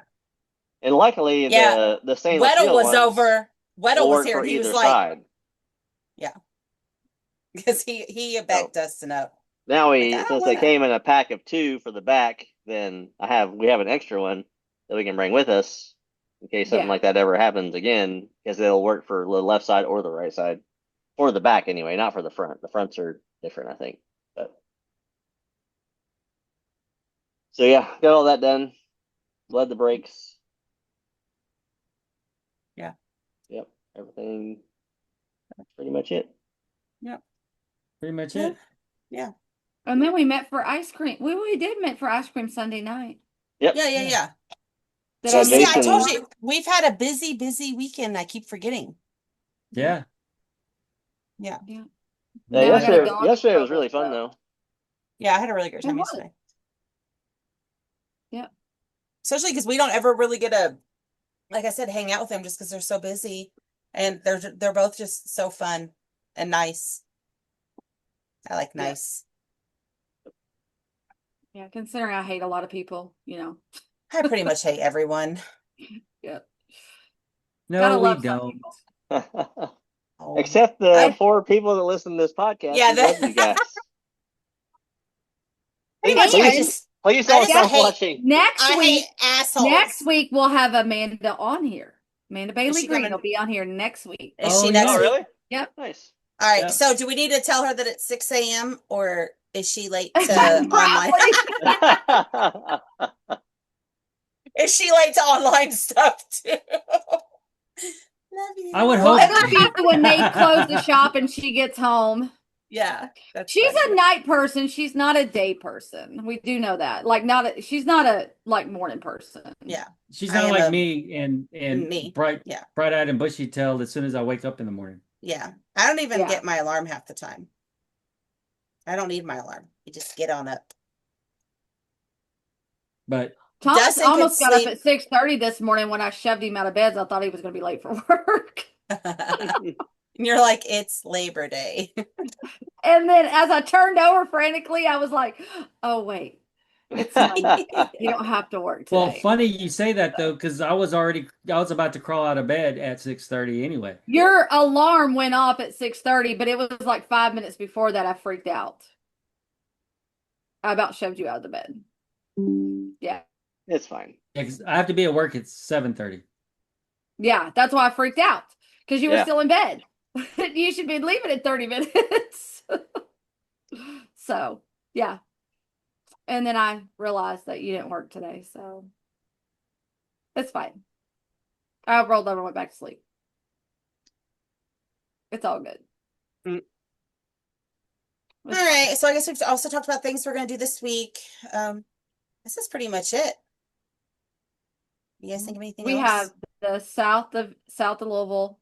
S2: And luckily
S3: Yeah.
S2: the stainless
S3: Weddle
S2: steel
S3: was
S2: ones
S3: over. Weddle
S2: will
S3: was
S2: work
S3: here,
S2: for
S3: and he was
S2: either
S3: like,
S2: side.
S3: yeah, because he
S2: So
S3: backed Dustin up.
S2: now
S3: Like, I don't
S2: since they
S3: wanna.
S2: came in a pack of 2 for the back, then we have an extra one that we can bring with us in case something
S4: Yeah.
S2: like that ever happens again, because it'll work for the left side or the right side. For the back anyway, not for the front. The fronts are different, I think. But so yeah, got all that done. Led the brakes.
S3: Yeah.
S2: Yep. Everything. That's pretty much it.
S3: Yep.
S1: Pretty much
S3: Yeah.
S1: it.
S3: Yeah.
S4: And then we met for ice cream. We did meet for ice cream Sunday night.
S2: Yep.
S3: Yeah.
S4: Did
S3: So
S4: I
S3: see, I
S2: Jason-
S3: told you we've had a busy weekend. I keep forgetting.
S1: Yeah.
S3: Yeah.
S4: Yeah.
S2: Yeah,
S4: Now I got a dog
S2: yesterday was
S4: trouble,
S2: really fun
S4: so.
S2: though.
S3: Yeah, I had a really great
S4: It
S3: time
S4: was.
S3: yesterday.
S4: Yeah.
S3: Especially because we don't ever really get to, like I said, hang out with them just because they're so busy, and they're both just so fun and nice. I like
S4: Yeah.
S3: nice.
S4: Yeah, considering I hate a lot of people, you know.
S3: I pretty much hate everyone.
S4: Yeah.
S1: No,
S4: Gotta
S1: we
S4: love some
S1: don't.
S4: people.
S3: Oh.
S2: Except the
S3: I-
S2: 4 people that listen to this podcast.
S3: Yeah,
S2: We love you guys.
S3: Pretty much.
S2: Please
S3: I
S2: don't
S3: just
S2: stop
S3: hate-
S2: watching.
S4: Next
S3: I
S4: week,
S3: hate assholes.
S4: next week we'll have Amanda on here. Amanda Bailey
S3: she
S4: Green
S3: coming?
S4: will be on here next week.
S3: Is
S1: Oh,
S3: she next
S1: yeah.
S2: Oh,
S3: week?
S2: really?
S4: Yep.
S2: Nice.
S3: All right.
S1: Yeah.
S3: So do we need to tell her that it's 6 a.m. or is she late to online?
S4: Probably.
S3: Is she late to online stuff too? Love you.
S1: I would
S4: Well,
S1: hope-
S4: it'll be when they close the shop and she gets home.
S3: Yeah, that's
S4: She's
S3: funny.
S4: a night person. She's not a day person. We do know that. She's not a morning person.
S3: Yeah.
S1: She's
S3: I
S1: not
S3: am
S1: like
S3: a-
S1: me and
S3: Me.
S1: bright
S3: Yeah.
S1: eyed and bushy tailed as soon as I wake up in the morning.
S3: Yeah. I don't even
S4: Yeah.
S3: get my alarm half the time. I don't need my alarm. You just get on up.
S1: But
S4: Thomas
S3: Dustin could
S4: almost got up
S3: sleep-
S4: at 6:30 this morning when I shoved him out of bed. I thought he was going to be late for work.
S3: And you're like, it's Labor Day.
S4: And then as I turned over frantically, I was like, oh, wait. It's Monday. You don't have to work today.
S1: well, funny you say that though, because I was about to crawl out of bed at 6:30 anyway.
S4: Your alarm went off at 6:30, but it was like 5 minutes before that I freaked out. I about shoved you out of the bed. Yeah.
S2: It's fine.
S1: Yeah, 'cause I have to be at work at 7:30.
S4: Yeah, that's why I freaked out. Because you were
S2: Yeah.
S4: still in bed. You should be leaving in 30 minutes. So, yeah. And then I realized that you didn't work today, so it's fine. I rolled over and went back to sleep. It's all good.
S3: Mm.
S4: It's
S3: All
S4: fine.
S3: right. So I guess we've also talked about things we're going to do this week. This is pretty much it. You guys think of anything
S4: We
S3: else?
S4: have the south of Louisville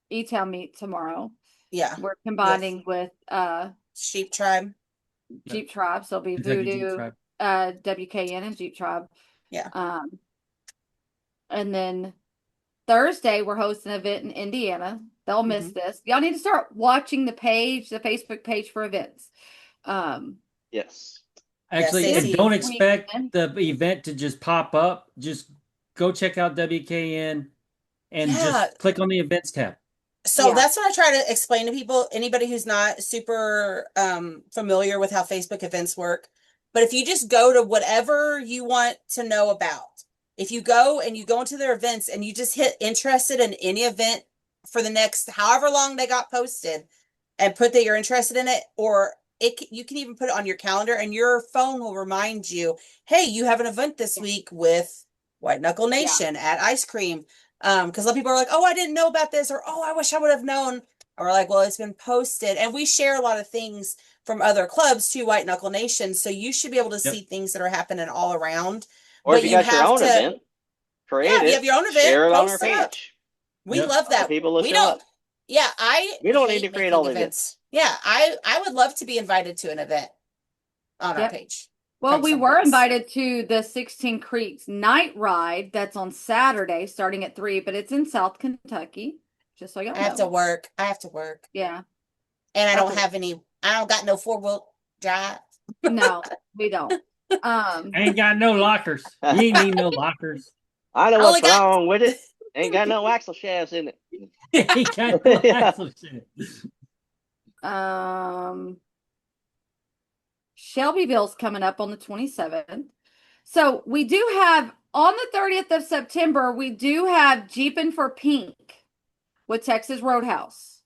S4: E-Town meet tomorrow.
S3: Yeah.
S4: We're combining with
S3: Sheep Tribe.
S4: Jeep Tribe, so it'll be
S1: Kentucky Jeep
S4: Voodoo,
S1: Tribe.
S4: WKN, and Jeep Tribe.
S3: Yeah.
S4: And then Thursday we're hosting an event in Indiana. They'll miss this. Y'all need to start watching the Facebook page for events.
S2: Yes.
S1: Actually,
S3: Stacey,
S1: and don't
S4: we-
S1: expect the event to just pop up. Just go check out WKN and
S3: Yeah.
S1: just click on the events tab.
S3: So
S4: Yeah.
S3: that's what I try to explain to people, anybody who's not super familiar with how Facebook events work. But if you just go to whatever you want to know about, if you go into their events and you just hit interested in any event for the next however long they got posted and put that you're interested in it, or you can even put it on your calendar and your phone will remind you, hey, you have an event this week with White Knuckle Nation at Ice Cream. Because a lot of people are like, oh, I didn't know about this, or oh, I wish I would have known. Or like, well, it's been posted. And we share a lot of things from other clubs to White Knuckle Nation. So you should be able to
S1: Yep.
S3: see things that are happening all around.
S2: Or
S3: But
S2: if you
S3: you
S2: got your
S3: have
S2: own
S3: to,
S2: event, create
S3: if you
S2: it,
S3: have your own event,
S2: share it on our
S3: post it up.
S2: page.
S3: We
S1: Yep.
S3: love
S2: Other
S3: that.
S2: people will
S3: We
S2: show
S3: don't.
S2: up.
S3: Yeah, I
S2: We don't
S3: hate
S2: need to create
S3: making
S2: all the
S3: events. Yeah, I would love to be invited to an event on our
S4: Yep.
S3: page.
S4: Well,
S3: from
S4: we were
S3: someplace.
S4: invited to the 16 Creeks night ride that's on Saturday starting at 3, but it's in South Kentucky. Just so y'all
S3: I have to
S4: know.
S3: work. I have to work.
S4: Yeah.
S3: And I
S4: That's
S3: don't have any, I don't got no 4-wheel drive.
S4: No, we don't.
S1: Ain't got no lockers. You ain't need no lockers.
S2: I know
S3: I only
S2: what's
S3: got-
S2: wrong with it. Ain't got no axle shafts in it.
S1: Ain't got no
S2: Yeah.
S1: axle shit.
S4: Shelbyville's coming up on the 27th. So we do have on the 30th of September, we do have Jeepin' for Pink with Texas Roadhouse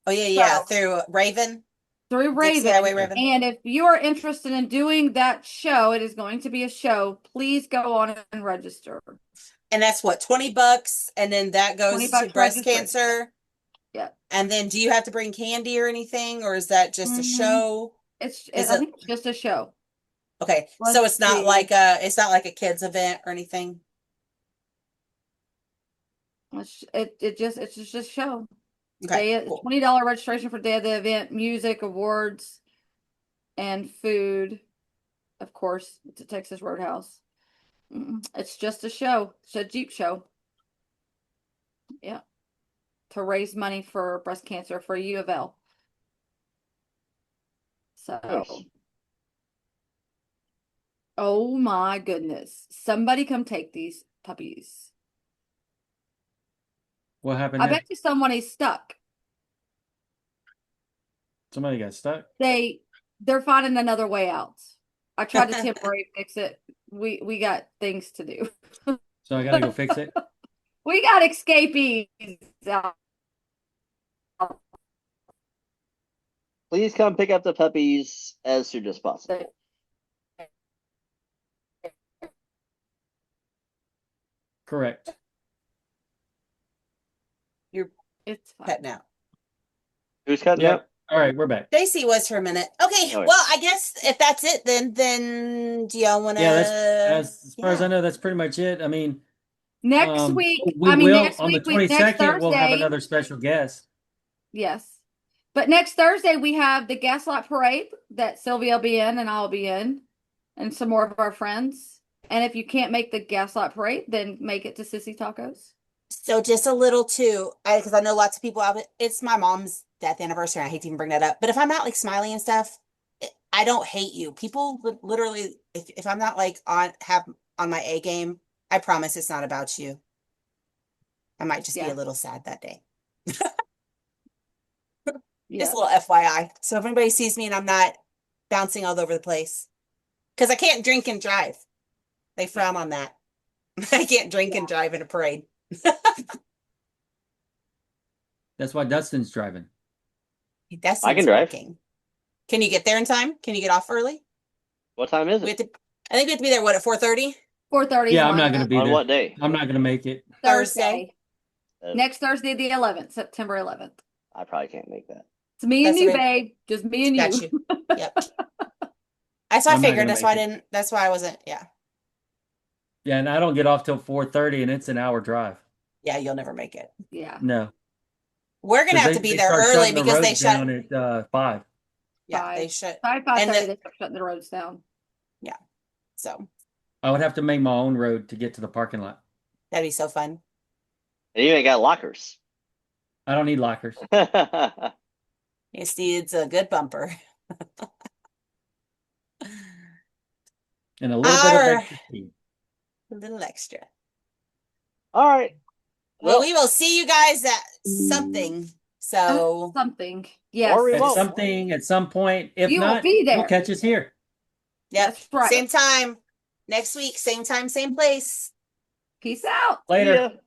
S3: Oh, yeah.
S4: So-
S3: Through Raven.
S4: through
S3: Dixie
S4: Raven.
S3: Highway Raven.
S4: And if you are interested in doing that show, it is going to be a show. Please go on and register.
S3: And that's what, $20? And then that goes
S4: 20
S3: to
S4: bucks
S3: breast
S4: registration.
S3: cancer.
S4: Yeah.
S3: And then do you have to bring candy or anything? Or is that just a
S4: Mhm.
S3: show?
S4: I
S3: Is it-
S4: think it's just a show.
S3: Okay.
S4: Let's
S3: So it's not
S4: see.
S3: like a kids event or anything.
S4: It's just a show.
S3: Okay. Cool.
S4: $20 registration for day of the event, music, awards, and food. Of course, it's a Texas Roadhouse. It's just a show. It's a Jeep show. Yeah. To raise money for breast cancer for U of L. So,
S2: Nice.
S4: oh my goodness. Somebody come take these puppies.
S1: What happened
S4: I
S1: there?
S4: bet you somebody's stuck.
S1: Somebody got stuck.
S4: They're finding another way out. I tried to temporary fix it. We got things to do.
S1: So I gotta go fix it.
S4: We got escapees out.
S2: Please come pick up the puppies as soon as possible.
S1: Correct.
S4: It's fine.
S3: Cutting out.
S2: Who's cutting
S1: Yep.
S2: out?
S1: All right, we're back.
S3: JC was for a minute. Okay.
S2: Oh, yeah.
S3: Well, I guess if that's it, then do y'all want to?
S1: Yeah, as far as I know, that's pretty much it. I mean,
S4: Next week,
S1: we
S4: I mean,
S1: will
S4: next
S1: on the
S4: week, next
S1: 22nd. We'll have
S4: Thursday.
S1: another special guest.
S4: Yes. But next Thursday, we have the Gaslight Parade that Sylvia will be in and I'll be in, and some more of our friends. And if you can't make the Gaslight Parade, then make it to Sissy Tacos.
S3: So just a little too, because I know lots of people out. It's my mom's death anniversary. I hate to even bring that up, but if I'm not like smiling and stuff, I don't hate you. People would literally, if I'm not like on my A game, I promise it's not about you. I might just be a little sad that day. Just a little FYI. So if anybody sees me and I'm not bouncing all over the place, because I can't drink and drive. They frown on that. I can't drink and drive in a parade.
S1: That's why Dustin's driving.
S3: That's
S2: I can drive.
S3: working. Can you get there in time? Can you get off early?
S2: What time is
S3: We
S2: it?
S3: have to, I think we have to be there, what, at 4:30?
S4: 4:30.
S1: Yeah, I'm not going to be
S2: On
S1: there.
S2: what day?
S1: I'm not going to make it.
S4: Thursday.
S2: Uh,
S4: Next Thursday, the 11th, September 11th.
S2: I probably can't make that.
S4: It's me and
S3: That's
S4: you,
S3: okay.
S4: babe. Just me and
S3: Got
S4: you.
S3: you. Yep. That's what I
S1: I'm not
S3: figured.
S1: gonna
S3: That's why I
S1: make it.
S3: didn't. That's why I wasn't. Yeah.
S1: Yeah, and I don't get off till 4:30, and it's an hour drive.
S3: Yeah, you'll never make it.
S4: Yeah.
S1: No,
S3: We're gonna
S1: 'Cause
S3: have to be
S1: they
S3: there
S1: start
S3: early
S1: shutting the
S3: because they
S1: roads
S3: shut.
S1: down at 5.
S3: Yeah, they shut.
S4: 5:30,
S3: And
S4: they start shutting the roads down.
S3: So
S1: I would have to make my own road to get to the parking lot.
S3: that'd be so fun.
S2: And you ain't got lockers.
S1: I don't need lockers.
S3: Yes, it's a good bumper.
S1: And a little bit of
S3: Alright.
S1: extra speed.
S3: A little extra.
S2: All right.
S3: Well, we will see you guys at something. So
S4: Something. Yes.
S2: Or
S1: At
S2: remote.
S1: something, at some point. If
S4: You will
S1: not,
S4: be there.
S1: you'll catch us here.
S3: yep,
S4: That's right.
S3: same time next week, same time, same place.
S4: Peace out.
S1: Later.
S2: See ya.